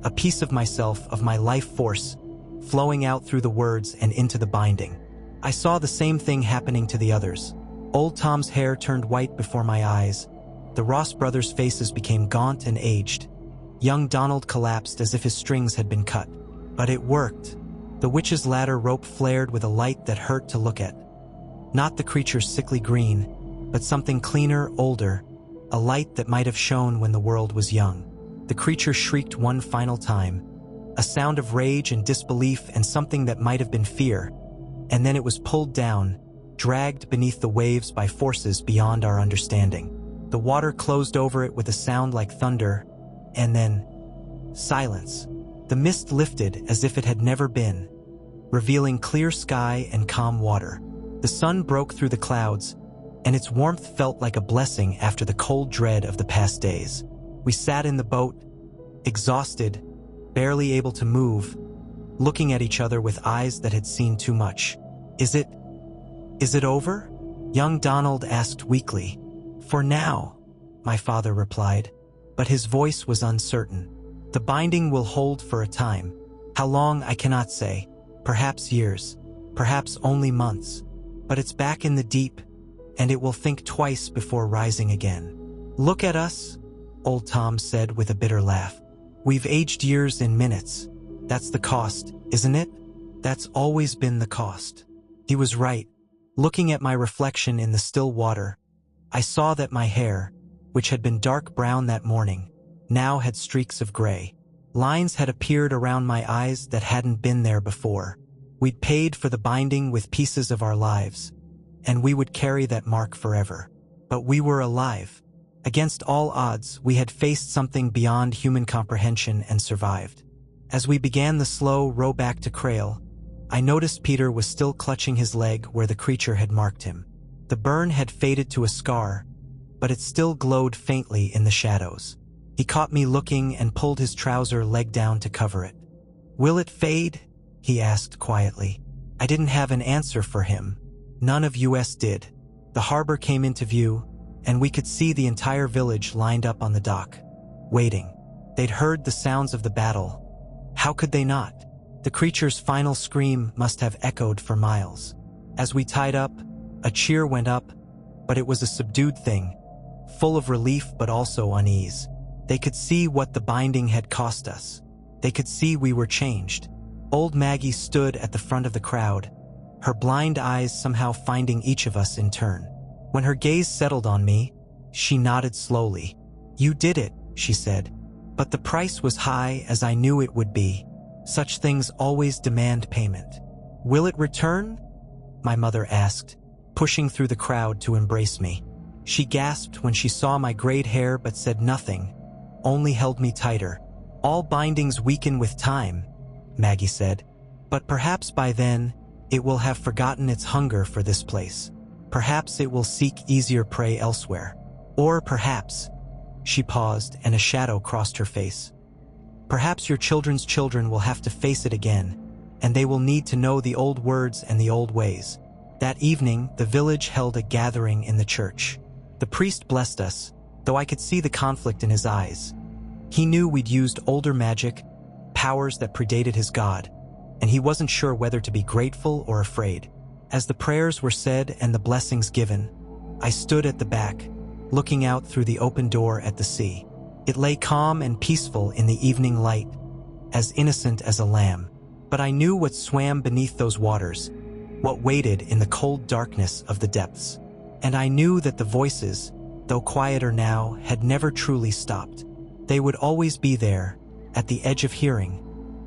A piece of myself, of my life force, flowing out through the words and into the binding. I saw the same thing happening to the others. Old Tom's hair turned white before my eyes. The Ross brothers' faces became gaunt and aged. Young Donald collapsed as if his strings had been cut. But it worked. The witch's ladder rope flared with a light that hurt to look at. Not the creature's sickly green, but something cleaner, older, a light that might have shone when the world was young. The creature shrieked one final time, a sound of rage and disbelief and something that might have been fear, and then it was pulled down, dragged beneath the waves by forces beyond our understanding. The water closed over it with a sound like thunder, and then silence. The mist lifted as if it had never been, revealing clear sky and calm water. The sun broke through the clouds, and its warmth felt like a blessing after the cold dread of the past days. We sat in the boat, exhausted, barely able to move, looking at each other with eyes that had seen too much. Is it over?" young Donald asked weakly. "For now," my father replied, but his voice was uncertain. "The binding will hold for a time. How long I cannot say. Perhaps years, perhaps only months. But it's back in the deep, and it will think twice before rising again." "Look at us," old Tom said with a bitter laugh. "We've aged years in minutes. That's the cost, isn't it? That's always been the cost." He was right. Looking at my reflection in the still water, I saw that my hair, which had been dark brown that morning, now had streaks of gray. Lines had appeared around my eyes that hadn't been there before. We'd paid for the binding with pieces of our lives, and we would carry that mark forever. But we were alive. Against all odds, we had faced something beyond human comprehension and survived. As we began the slow row back to Crail, I noticed Peter was still clutching his leg where the creature had marked him. The burn had faded to a scar, but it still glowed faintly in the shadows. He caught me looking and pulled his trouser leg down to cover it. "Will it fade?" he asked quietly. I didn't have an answer for him. None of us did. The harbor came into view, and we could see the entire village lined up on the dock, waiting. They'd heard the sounds of the battle. How could they not? The creature's final scream must have echoed for miles. As we tied up, a cheer went up, but it was a subdued thing, full of relief but also unease. They could see what the binding had cost us. They could see we were changed. Old Maggie stood at the front of the crowd, her blind eyes somehow finding each of us in turn. When her gaze settled on me, she nodded slowly. "You did it," she said. "But the price was high, as I knew it would be. Such things always demand payment." "Will it return?" my mother asked, pushing through the crowd to embrace me. She gasped when she saw my grayed hair but said nothing, only held me tighter. "All bindings weaken with time," Maggie said. "But perhaps by then, it will have forgotten its hunger for this place. Perhaps it will seek easier prey elsewhere. Or perhaps," she paused and a shadow crossed her face, "perhaps your children's children will have to face it again, and they will need to know the old words and the old ways." That evening, the village held a gathering in the church. The priest blessed us, though I could see the conflict in his eyes. He knew we'd used older magic, powers that predated his god, and he wasn't sure whether to be grateful or afraid. As the prayers were said and the blessings given, I stood at the back, looking out through the open door at the sea. It lay calm and peaceful in the evening light, as innocent as a lamb. But I knew what swam beneath those waters, what waited in the cold darkness of the depths. And I knew that the voices, though quieter now, had never truly stopped. They would always be there, at the edge of hearing,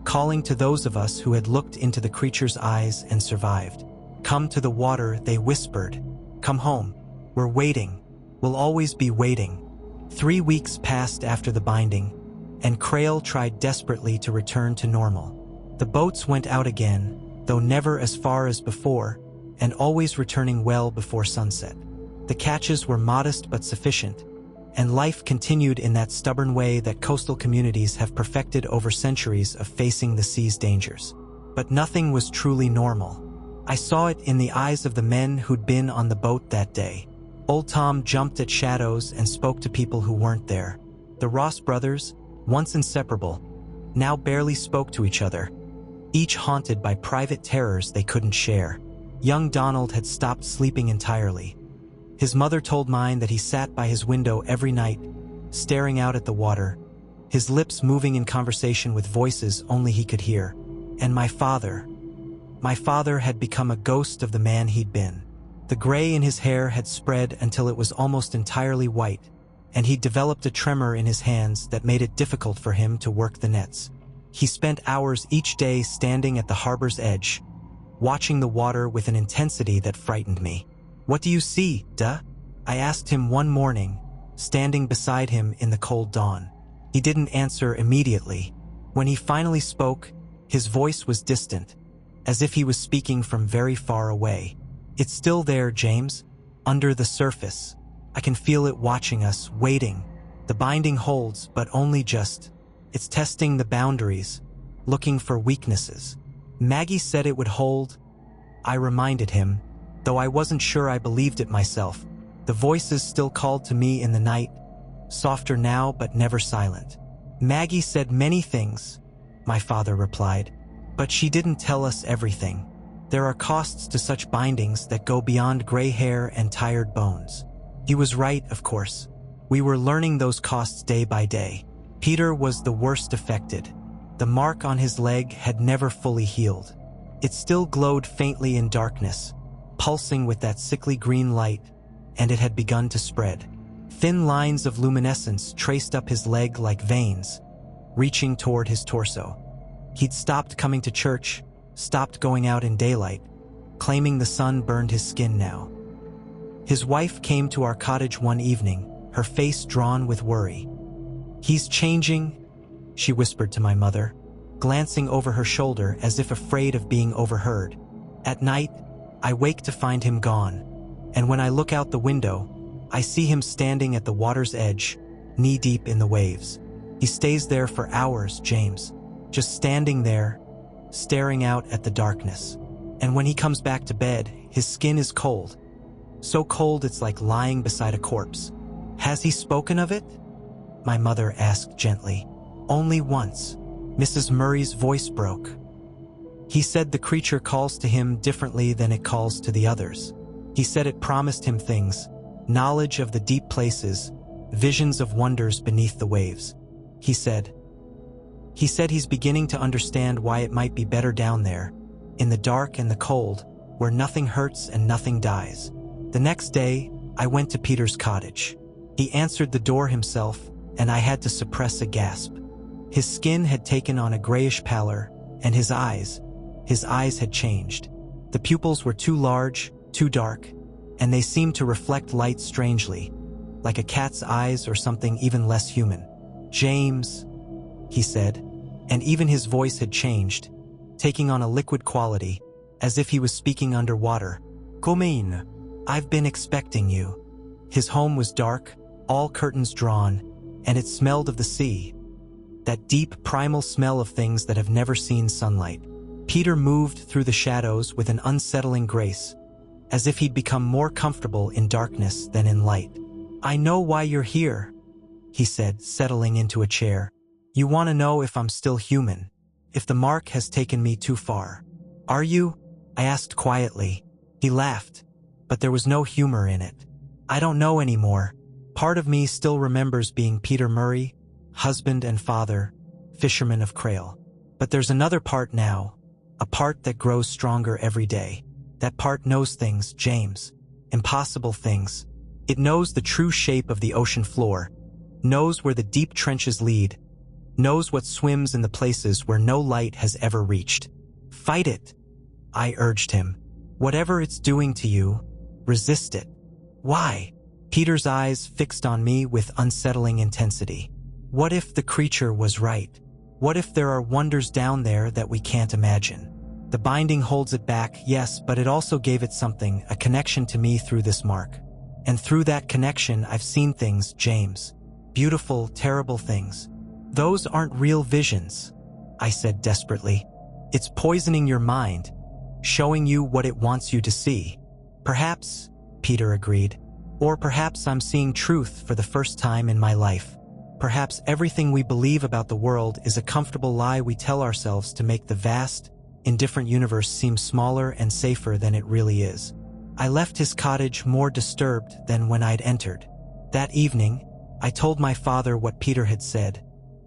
calling to those of us who had looked into the creature's eyes and survived. "Come to the water," they whispered. "Come home. We're waiting. We'll always be waiting." 3 weeks passed after the binding, and Crail tried desperately to return to normal. The boats went out again, though never as far as before, and always returning well before sunset. The catches were modest but sufficient, and life continued in that stubborn way that coastal communities have perfected over centuries of facing the sea's dangers. But nothing was truly normal. I saw it in the eyes of the men who'd been on the boat that day. Old Tom jumped at shadows and spoke to people who weren't there. The Ross brothers, once inseparable, now barely spoke to each other, each haunted by private terrors they couldn't share. Young Donald had stopped sleeping entirely. His mother told mine that he sat by his window every night, staring out at the water, his lips moving in conversation with voices only he could hear. And my father had become a ghost of the man he'd been. The gray in his hair had spread until it was almost entirely white, and he'd developed a tremor in his hands that made it difficult for him to work the nets. He spent hours each day standing at the harbor's edge, watching the water with an intensity that frightened me. "What do you see, duh?" I asked him one morning, standing beside him in the cold dawn. He didn't answer immediately. When he finally spoke, his voice was distant, as if he was speaking from very far away. "It's still there, James, under the surface. I can feel it watching us, waiting. The binding holds, but only just. It's testing the boundaries, looking for weaknesses." Maggie said it would hold, I reminded him, though I wasn't sure I believed it myself. The voices still called to me in the night, softer now but never silent. "Maggie said many things," my father replied, "but she didn't tell us everything. There are costs to such bindings that go beyond gray hair and tired bones." He was right, of course. We were learning those costs day by day. Peter was the worst affected. The mark on his leg had never fully healed. It still glowed faintly in darkness, pulsing with that sickly green light, and it had begun to spread. Thin lines of luminescence traced up his leg like veins, reaching toward his torso. He'd stopped coming to church, stopped going out in daylight, claiming the sun burned his skin now. His wife came to our cottage one evening, her face drawn with worry. "He's changing," she whispered to my mother, glancing over her shoulder as if afraid of being overheard. At night, I wake to find him gone, and when I look out the window, I see him standing at the water's edge, knee-deep in the waves. He stays there for hours, James, just standing there, staring out at the darkness. And when he comes back to bed, his skin is cold. So cold it's like lying beside a corpse. "Has he spoken of it?" my mother asked gently. "Only once." Mrs. Murray's voice broke. "He said the creature calls to him differently than it calls to the others. He said it promised him things, knowledge of the deep places, visions of wonders beneath the waves. He said he's beginning to understand why it might be better down there, in the dark and the cold, where nothing hurts and nothing dies." The next day, I went to Peter's cottage. He answered the door himself, and I had to suppress a gasp. His skin had taken on a grayish pallor, and his eyes had changed. The pupils were too large, too dark, and they seemed to reflect light strangely, like a cat's eyes or something even less human. "James," he said, and even his voice had changed, taking on a liquid quality, as if he was speaking underwater. "Come in. I've been expecting you." His home was dark, all curtains drawn, and it smelled of the sea, that deep primal smell of things that have never seen sunlight. Peter moved through the shadows with an unsettling grace, as if he'd become more comfortable in darkness than in light. "I know why you're here," he said, settling into a chair. "You want to know if I'm still human, if the mark has taken me too far." "Are you?" I asked quietly. He laughed, but there was no humor in it. "I don't know anymore. Part of me still remembers being Peter Murray, husband and father, fisherman of Crail. But there's another part now, a part that grows stronger every day. That part knows things, James, impossible things. It knows the true shape of the ocean floor, knows where the deep trenches lead, knows what swims in the places where no light has ever reached. Fight it," I urged him. "Whatever it's doing to you, resist it." "Why?" Peter's eyes fixed on me with unsettling intensity. "What if the creature was right? What if there are wonders down there that we can't imagine? The binding holds it back, yes, but it also gave it something, a connection to me through this mark. And through that connection, I've seen things, James. Beautiful, terrible things. Those aren't real visions," I said desperately. "It's poisoning your mind, showing you what it wants you to see." "Perhaps," Peter agreed. "Or perhaps I'm seeing truth for the first time in my life. Perhaps everything we believe about the world is a comfortable lie we tell ourselves to make the vast, indifferent universe seem smaller and safer than it really is." I left his cottage more disturbed than when I'd entered. That evening, I told my father what Peter had said,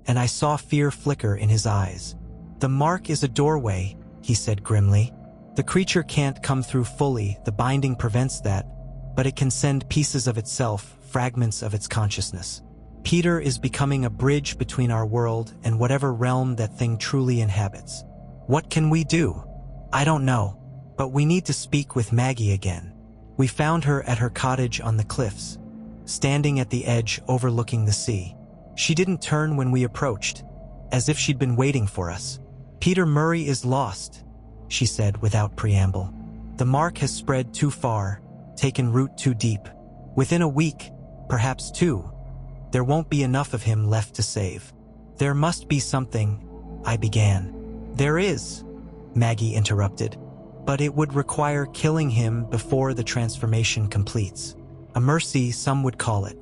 and I saw fear flicker in his eyes. "The mark is a doorway," he said grimly. "The creature can't come through fully, the binding prevents that, but it can send pieces of itself, fragments of its consciousness. Peter is becoming a bridge between our world and whatever realm that thing truly inhabits. What can we do? I don't know, but we need to speak with Maggie again." We found her at her cottage on the cliffs, standing at the edge overlooking the sea. She didn't turn when we approached, as if she'd been waiting for us. "Peter Murray is lost," she said without preamble. "The mark has spread too far, taken root too deep. Within a week, perhaps two, there won't be enough of him left to save." "There must be something," I began. "There is," Maggie interrupted, "but it would require killing him before the transformation completes. A mercy, some would call it.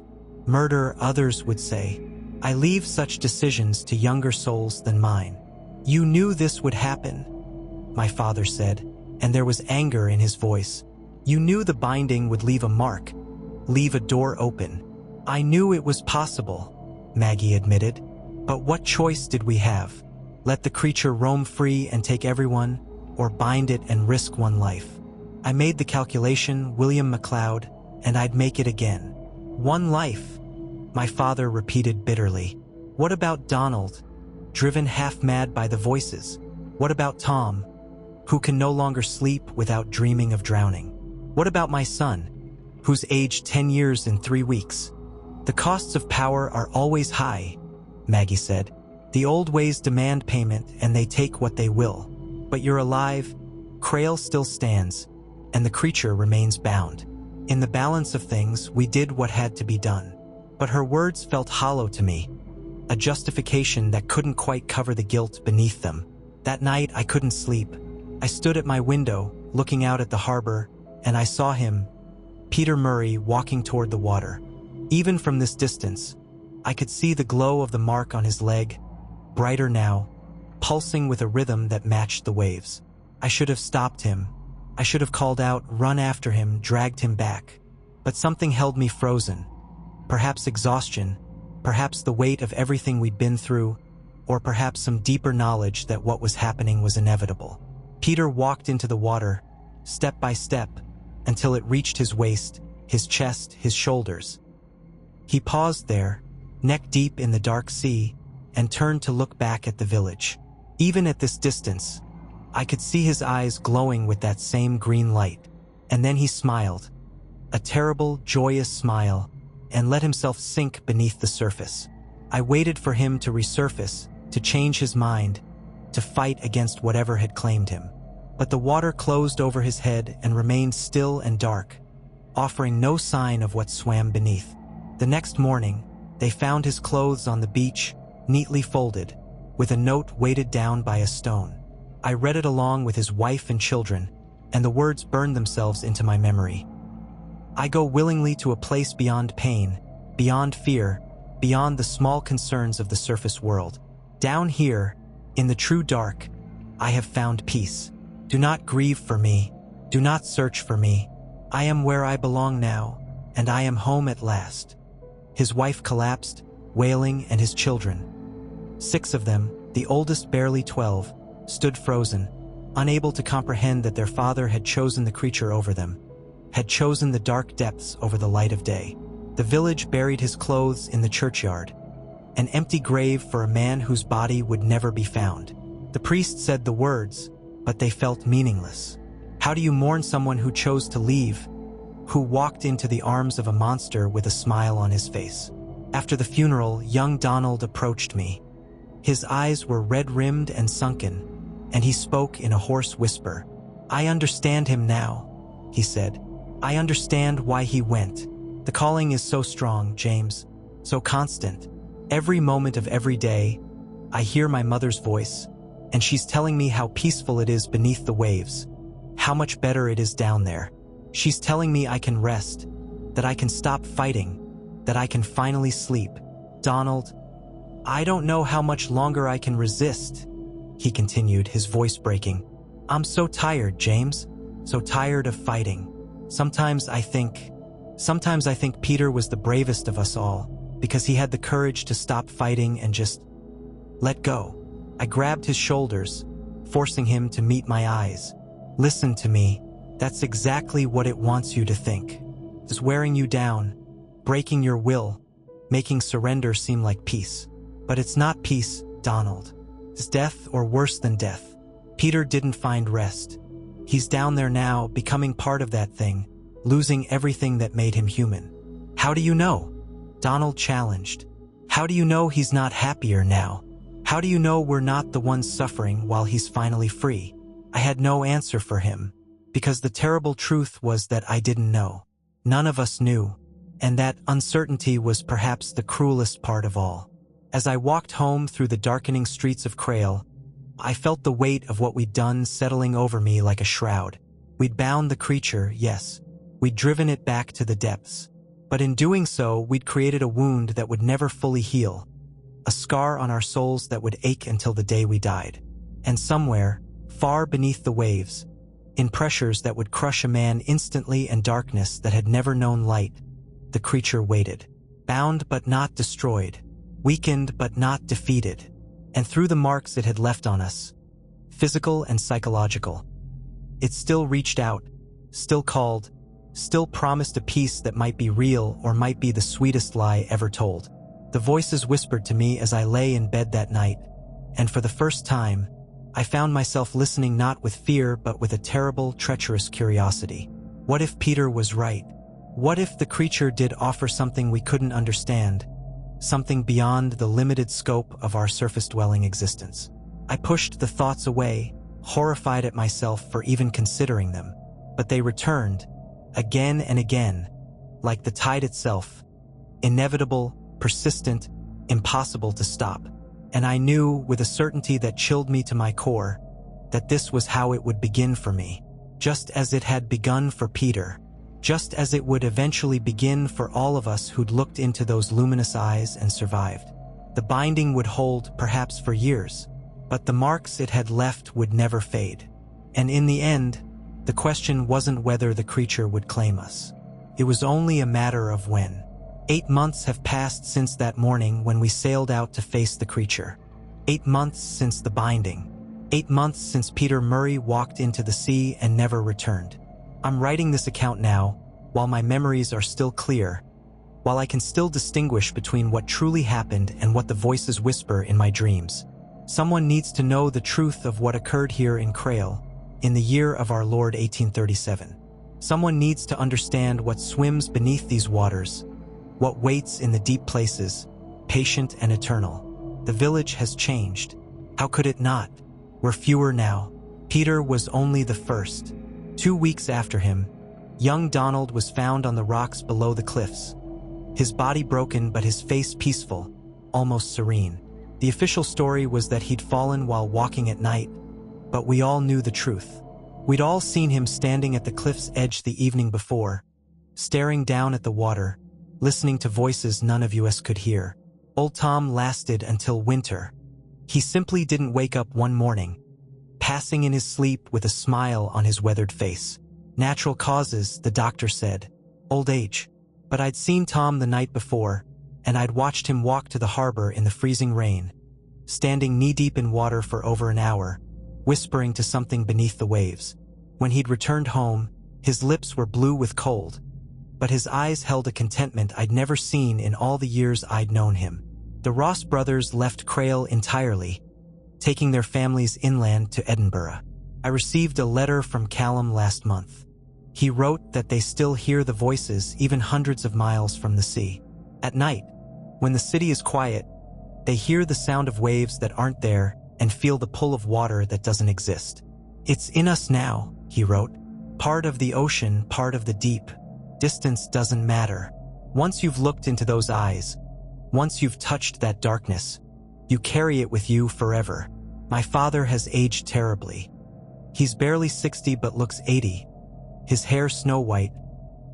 Murder, others would say. I leave such decisions to younger souls than mine." "You knew this would happen," my father said, and there was anger in his voice. "You knew the binding would leave a mark, leave a door open." "I knew it was possible," Maggie admitted. "But what choice did we have? Let the creature roam free and take everyone, or bind it and risk one life?" I made the calculation, William MacLeod, and I'd make it again. 1 life, my father repeated bitterly. What about Donald, driven half-mad by the voices? What about Tom, who can no longer sleep without dreaming of drowning? What about my son, who's aged 10 years in 3 weeks? The costs of power are always high, Maggie said. The old ways demand payment and they take what they will. But you're alive, Crail still stands, and the creature remains bound. In the balance of things, we did what had to be done. But her words felt hollow to me, a justification that couldn't quite cover the guilt beneath them. That night, I couldn't sleep. I stood at my window, looking out at the harbor, and I saw him, Peter Murray, walking toward the water. Even from this distance, I could see the glow of the mark on his leg, brighter now, pulsing with a rhythm that matched the waves. I should have stopped him. I should have called out, run after him, dragged him back. But something held me frozen. Perhaps exhaustion, perhaps the weight of everything we'd been through, or perhaps some deeper knowledge that what was happening was inevitable. Peter walked into the water, step by step, until it reached his waist, his chest, his shoulders. He paused there, neck deep in the dark sea, and turned to look back at the village. Even at this distance, I could see his eyes glowing with that same green light. And then he smiled, a terrible, joyous smile, and let himself sink beneath the surface. I waited for him to resurface, to change his mind, to fight against whatever had claimed him. But the water closed over his head and remained still and dark, offering no sign of what swam beneath. The next morning, they found his clothes on the beach, neatly folded, with a note weighted down by a stone. I read it along with his wife and children, and the words burned themselves into my memory. I go willingly to a place beyond pain, beyond fear, beyond the small concerns of the surface world. Down here, in the true dark, I have found peace. Do not grieve for me. Do not search for me. I am where I belong now, and I am home at last. His wife collapsed, wailing, and his children. 6 of them, the oldest barely 12, stood frozen, unable to comprehend that their father had chosen the creature over them, had chosen the dark depths over the light of day. The village buried his clothes in the churchyard, an empty grave for a man whose body would never be found. The priest said the words, but they felt meaningless. How do you mourn someone who chose to leave, who walked into the arms of a monster with a smile on his face? After the funeral, young Donald approached me. His eyes were red-rimmed and sunken, and he spoke in a hoarse whisper. I understand him now, he said. I understand why he went. The calling is so strong, James, so constant. Every moment of every day, I hear my mother's voice, and she's telling me how peaceful it is beneath the waves, how much better it is down there. She's telling me I can rest, that I can stop fighting, that I can finally sleep. Donald, I don't know how much longer I can resist, he continued, his voice breaking. I'm so tired, James, so tired of fighting. Sometimes I think Peter was the bravest of us all, because he had the courage to stop fighting and just let go. I grabbed his shoulders, forcing him to meet my eyes. Listen to me. That's exactly what it wants you to think. It's wearing you down, breaking your will, making surrender seem like peace. But it's not peace, Donald. It's death, or worse than death. Peter didn't find rest. He's down there now, becoming part of that thing, losing everything that made him human. How do you know? Donald challenged. How do you know he's not happier now? How do you know we're not the ones suffering while he's finally free? I had no answer for him, because the terrible truth was that I didn't know. None of us knew, and that uncertainty was perhaps the cruelest part of all. As I walked home through the darkening streets of Crail, I felt the weight of what we'd done settling over me like a shroud. We'd bound the creature, yes. We'd driven it back to the depths. But in doing so, we'd created a wound that would never fully heal, a scar on our souls that would ache until the day we died. And somewhere, far beneath the waves, in pressures that would crush a man instantly and darkness that had never known light, the creature waited, bound but not destroyed, weakened but not defeated. And through the marks it had left on us, physical and psychological, it still reached out, still called, still promised a peace that might be real or might be the sweetest lie ever told. The voices whispered to me as I lay in bed that night, and for the first time, I found myself listening not with fear but with a terrible, treacherous curiosity. What if Peter was right? What if the creature did offer something we couldn't understand, something beyond the limited scope of our surface-dwelling existence? I pushed the thoughts away, horrified at myself for even considering them, but they returned, again and again, like the tide itself, inevitable, persistent, impossible to stop. And I knew, with a certainty that chilled me to my core, that this was how it would begin for me, just as it had begun for Peter, just as it would eventually begin for all of us who'd looked into those luminous eyes and survived. The binding would hold, perhaps for years, but the marks it had left would never fade. And in the end, the question wasn't whether the creature would claim us. It was only a matter of when. 8 months have passed since that morning when we sailed out to face the creature. 8 months since the binding. 8 months since Peter Murray walked into the sea and never returned. I'm writing this account now, while my memories are still clear, while I can still distinguish between what truly happened and what the voices whisper in my dreams. Someone needs to know the truth of what occurred here in Crail, in the year of our Lord 1837. Someone needs to understand what swims beneath these waters, what waits in the deep places, patient and eternal. The village has changed. How could it not? We're fewer now. Peter was only the first. 2 weeks after him, young Donald was found on the rocks below the cliffs. His body broken but his face peaceful, almost serene. The official story was that he'd fallen while walking at night, but we all knew the truth. We'd all seen him standing at the cliff's edge the evening before, staring down at the water, listening to voices none of us could hear. Old Tom lasted until winter. He simply didn't wake up one morning, passing in his sleep with a smile on his weathered face. Natural causes, the doctor said. Old age. But I'd seen Tom the night before, and I'd watched him walk to the harbor in the freezing rain, standing knee-deep in water for over an hour, whispering to something beneath the waves. When he'd returned home, his lips were blue with cold, but his eyes held a contentment I'd never seen in all the years I'd known him. The Ross brothers left Crail entirely, taking their families inland to Edinburgh. I received a letter from Callum last month. He wrote that they still hear the voices even hundreds of miles from the sea. At night, when the city is quiet, they hear the sound of waves that aren't there and feel the pull of water that doesn't exist. It's in us now, he wrote. Part of the ocean, part of the deep. Distance doesn't matter. Once you've looked into those eyes, once you've touched that darkness, you carry it with you forever. My father has aged terribly. He's barely 60 but looks 80. His hair snow-white,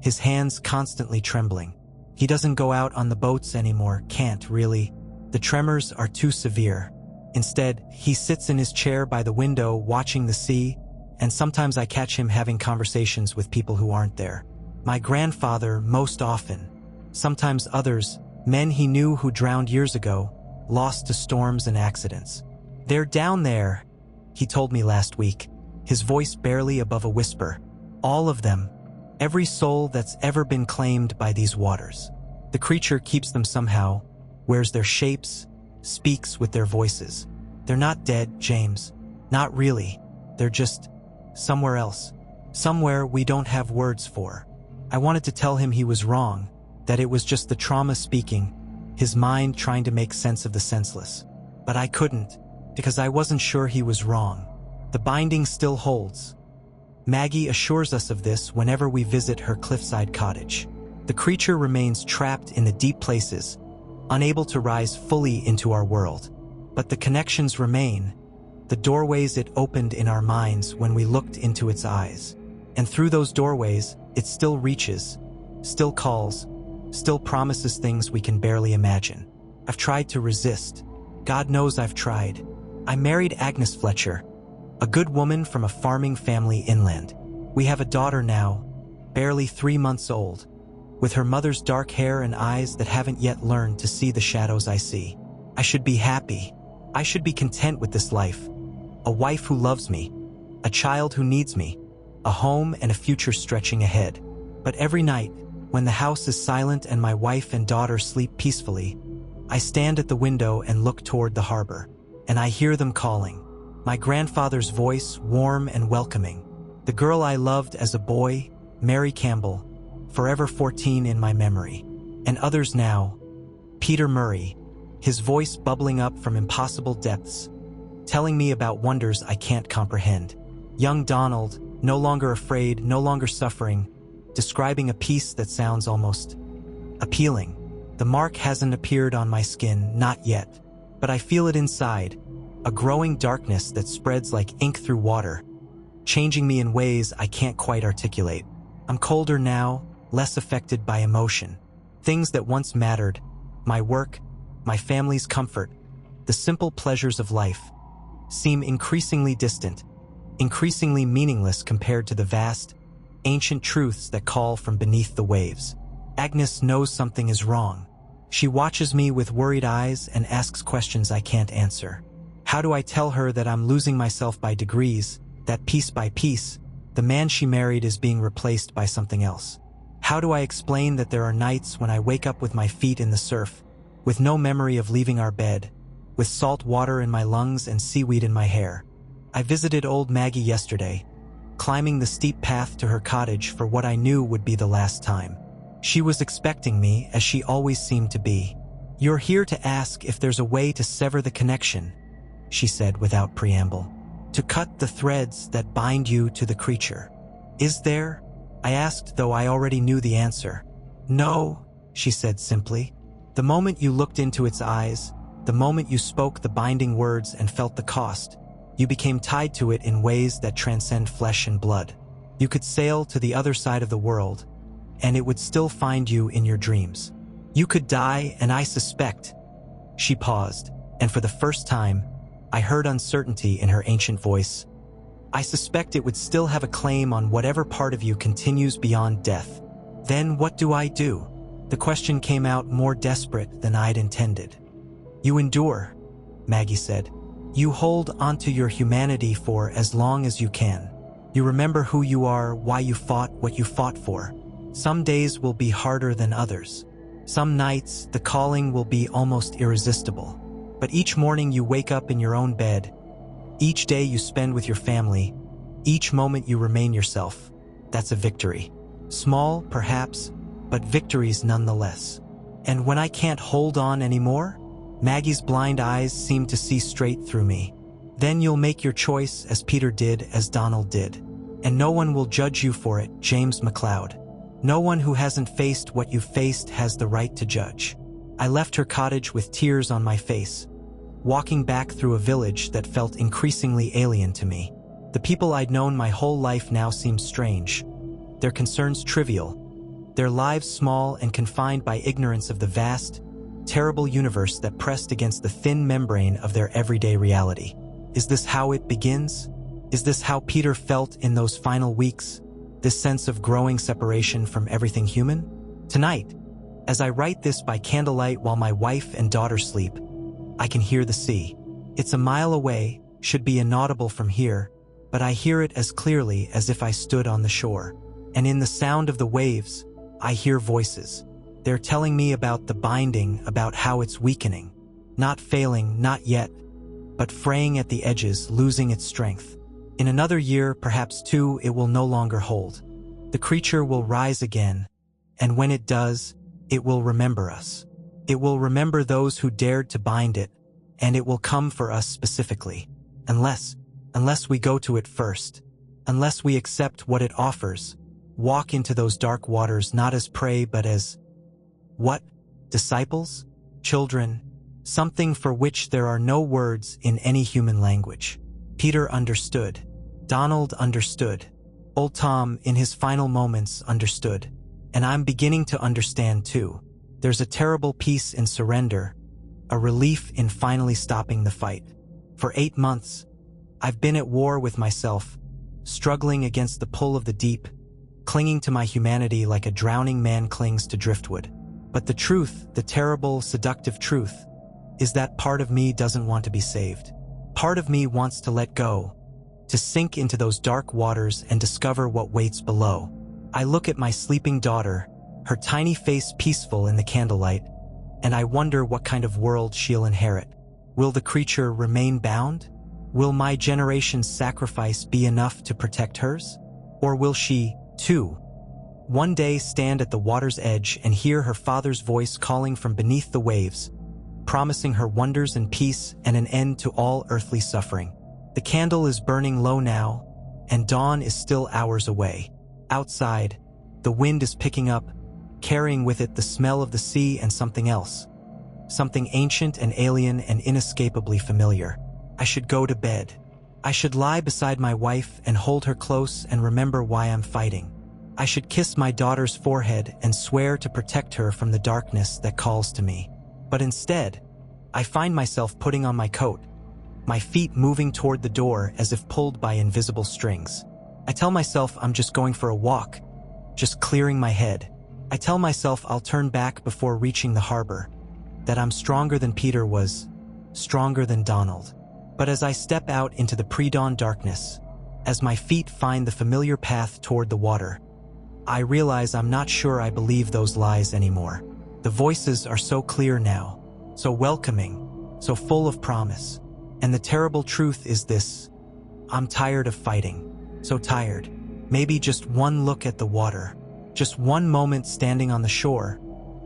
his hands constantly trembling. He doesn't go out on the boats anymore, can't really. The tremors are too severe. Instead, he sits in his chair by the window watching the sea, and sometimes I catch him having conversations with people who aren't there. My grandfather, most often. Sometimes others, men he knew who drowned years ago, lost to storms and accidents. They're down there, he told me last week, his voice barely above a whisper. All of them, every soul that's ever been claimed by these waters. The creature keeps them somehow, wears their shapes, speaks with their voices. They're not dead, James. Not really. They're just somewhere else. Somewhere we don't have words for. I wanted to tell him he was wrong, that it was just the trauma speaking, his mind trying to make sense of the senseless. But I couldn't, because I wasn't sure he was wrong. The binding still holds. Maggie assures us of this whenever we visit her cliffside cottage. The creature remains trapped in the deep places, unable to rise fully into our world. But the connections remain, the doorways it opened in our minds when we looked into its eyes. And through those doorways, it still reaches, still calls, still promises things we can barely imagine. I've tried to resist. God knows I've tried. I married Agnes Fletcher, a good woman from a farming family inland. We have a daughter now, barely 3 months old, with her mother's dark hair and eyes that haven't yet learned to see the shadows I see. I should be happy. I should be content with this life. A wife who loves me. A child who needs me. a home and a future stretching ahead. But every night, when the house is silent and my wife and daughter sleep peacefully, I stand at the window and look toward the harbor, and I hear them calling. My grandfather's voice, warm and welcoming. The girl I loved as a boy, Mary Campbell, forever 14 in my memory. And others now, Peter Murray, his voice bubbling up from impossible depths, telling me about wonders I can't comprehend. Young Donald, no longer afraid, no longer suffering, describing a peace that sounds almost appealing. The mark hasn't appeared on my skin, not yet, but I feel it inside, a growing darkness that spreads like ink through water, changing me in ways I can't quite articulate. I'm colder now, less affected by emotion. Things that once mattered, my work, my family's comfort, the simple pleasures of life, seem increasingly distant, increasingly meaningless compared to the vast, ancient truths that call from beneath the waves. Agnes knows something is wrong. She watches me with worried eyes and asks questions I can't answer. How do I tell her that I'm losing myself by degrees, that piece by piece, the man she married is being replaced by something else? How do I explain that there are nights when I wake up with my feet in the surf, with no memory of leaving our bed, with salt water in my lungs and seaweed in my hair? I visited old Maggie yesterday, climbing the steep path to her cottage for what I knew would be the last time. She was expecting me, as she always seemed to be. "You're here to ask if there's a way to sever the connection," she said without preamble. "To cut the threads that bind you to the creature. Is there?" I asked, though I already knew the answer. "No," she said simply. "The moment you looked into its eyes, the moment you spoke the binding words and felt the cost, you became tied to it in ways that transcend flesh and blood. You could sail to the other side of the world, and it would still find you in your dreams. You could die, and I suspect—" She paused, and for the first time, I heard uncertainty in her ancient voice. "I suspect it would still have a claim on whatever part of you continues beyond death. Then what do I do?" The question came out more desperate than I'd intended. "You endure," Maggie said. "You hold onto your humanity for as long as you can. You remember who you are, why you fought, what you fought for. Some days will be harder than others. Some nights, the calling will be almost irresistible. But each morning you wake up in your own bed, each day you spend with your family, each moment you remain yourself. That's a victory. Small, perhaps, but victories nonetheless. And when I can't hold on anymore?" Maggie's blind eyes seemed to see straight through me. "Then you'll make your choice, as Peter did, as Donald did. And no one will judge you for it, James MacLeod. No one who hasn't faced what you've faced has the right to judge." I left her cottage with tears on my face, walking back through a village that felt increasingly alien to me. The people I'd known my whole life now seemed strange, their concerns trivial, their lives small and confined by ignorance of the vast, terrible universe that pressed against the thin membrane of their everyday reality. Is this how it begins? Is this how Peter felt in those final weeks? This sense of growing separation from everything human? Tonight, as I write this by candlelight while my wife and daughter sleep, I can hear the sea. It's a mile away, should be inaudible from here, but I hear it as clearly as if I stood on the shore. And in the sound of the waves, I hear voices. They're telling me about the binding, about how it's weakening. Not failing, not yet, but fraying at the edges, losing its strength. In another year, perhaps two, it will no longer hold. The creature will rise again, and when it does, it will remember us. It will remember those who dared to bind it, and it will come for us specifically. Unless we go to it first, unless we accept what it offers, walk into those dark waters not as prey but as, what? Disciples? Children? Something for which there are no words in any human language. Peter understood. Donald understood. Old Tom, in his final moments, understood. And I'm beginning to understand too. There's a terrible peace in surrender, a relief in finally stopping the fight. For 8 months, I've been at war with myself, struggling against the pull of the deep, clinging to my humanity like a drowning man clings to driftwood. But the truth, the terrible, seductive truth, is that part of me doesn't want to be saved. Part of me wants to let go, to sink into those dark waters and discover what waits below. I look at my sleeping daughter, her tiny face peaceful in the candlelight, and I wonder what kind of world she'll inherit. Will the creature remain bound? Will my generation's sacrifice be enough to protect hers? Or will she, too, one day stand at the water's edge and hear her father's voice calling from beneath the waves, promising her wonders and peace and an end to all earthly suffering? The candle is burning low now, and dawn is still hours away. Outside, the wind is picking up, carrying with it the smell of the sea and something else. Something ancient and alien and inescapably familiar. I should go to bed. I should lie beside my wife and hold her close and remember why I'm fighting. I should kiss my daughter's forehead and swear to protect her from the darkness that calls to me. But instead, I find myself putting on my coat, my feet moving toward the door as if pulled by invisible strings. I tell myself I'm just going for a walk, just clearing my head. I tell myself I'll turn back before reaching the harbor, that I'm stronger than Peter was, stronger than Donald. But as I step out into the pre-dawn darkness, as my feet find the familiar path toward the water, I realize I'm not sure I believe those lies anymore. The voices are so clear now, so welcoming, so full of promise. And the terrible truth is this: I'm tired of fighting, so tired. Maybe just one look at the water, just one moment standing on the shore,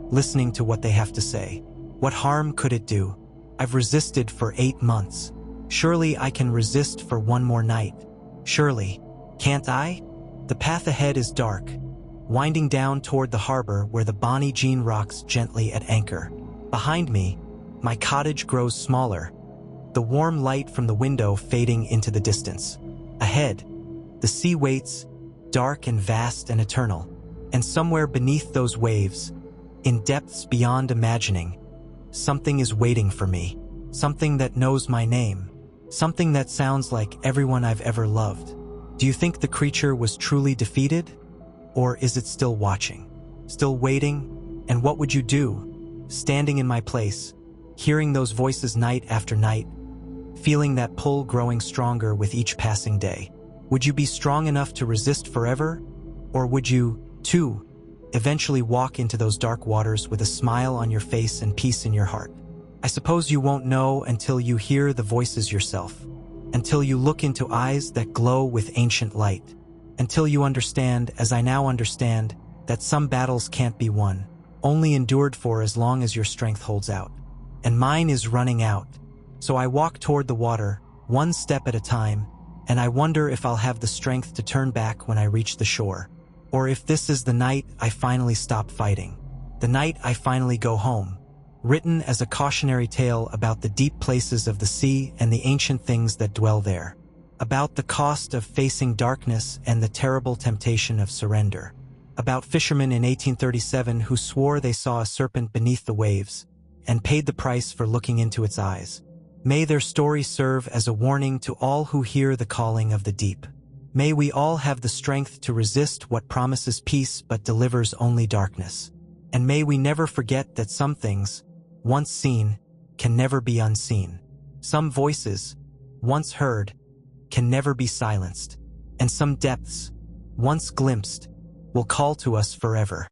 listening to what they have to say. What harm could it do? I've resisted for 8 months. Surely I can resist for one more night. Surely, can't I? The path ahead is dark, winding down toward the harbor where the Bonnie Jean rocks gently at anchor. Behind me, my cottage grows smaller, the warm light from the window fading into the distance. Ahead, the sea waits, dark and vast and eternal. And somewhere beneath those waves, in depths beyond imagining, something is waiting for me. Something that knows my name. Something that sounds like everyone I've ever loved. Do you think the creature was truly defeated? Or is it still watching? Still waiting? And what would you do, standing in my place, hearing those voices night after night, feeling that pull growing stronger with each passing day? Would you be strong enough to resist forever? Or would you, too, eventually walk into those dark waters with a smile on your face and peace in your heart? I suppose you won't know until you hear the voices yourself, until you look into eyes that glow with ancient light, until you understand, as I now understand, that some battles can't be won, only endured for as long as your strength holds out. And mine is running out. So I walk toward the water, one step at a time, and I wonder if I'll have the strength to turn back when I reach the shore. Or if this is the night I finally stop fighting. The night I finally go home, written as a cautionary tale about the deep places of the sea and the ancient things that dwell there. About the cost of facing darkness and the terrible temptation of surrender. About fishermen in 1837 who swore they saw a serpent beneath the waves and paid the price for looking into its eyes. May their story serve as a warning to all who hear the calling of the deep. May we all have the strength to resist what promises peace but delivers only darkness. And may we never forget that some things, once seen, can never be unseen. Some voices, once heard, can never be silenced. And some depths, once glimpsed, will call to us forever.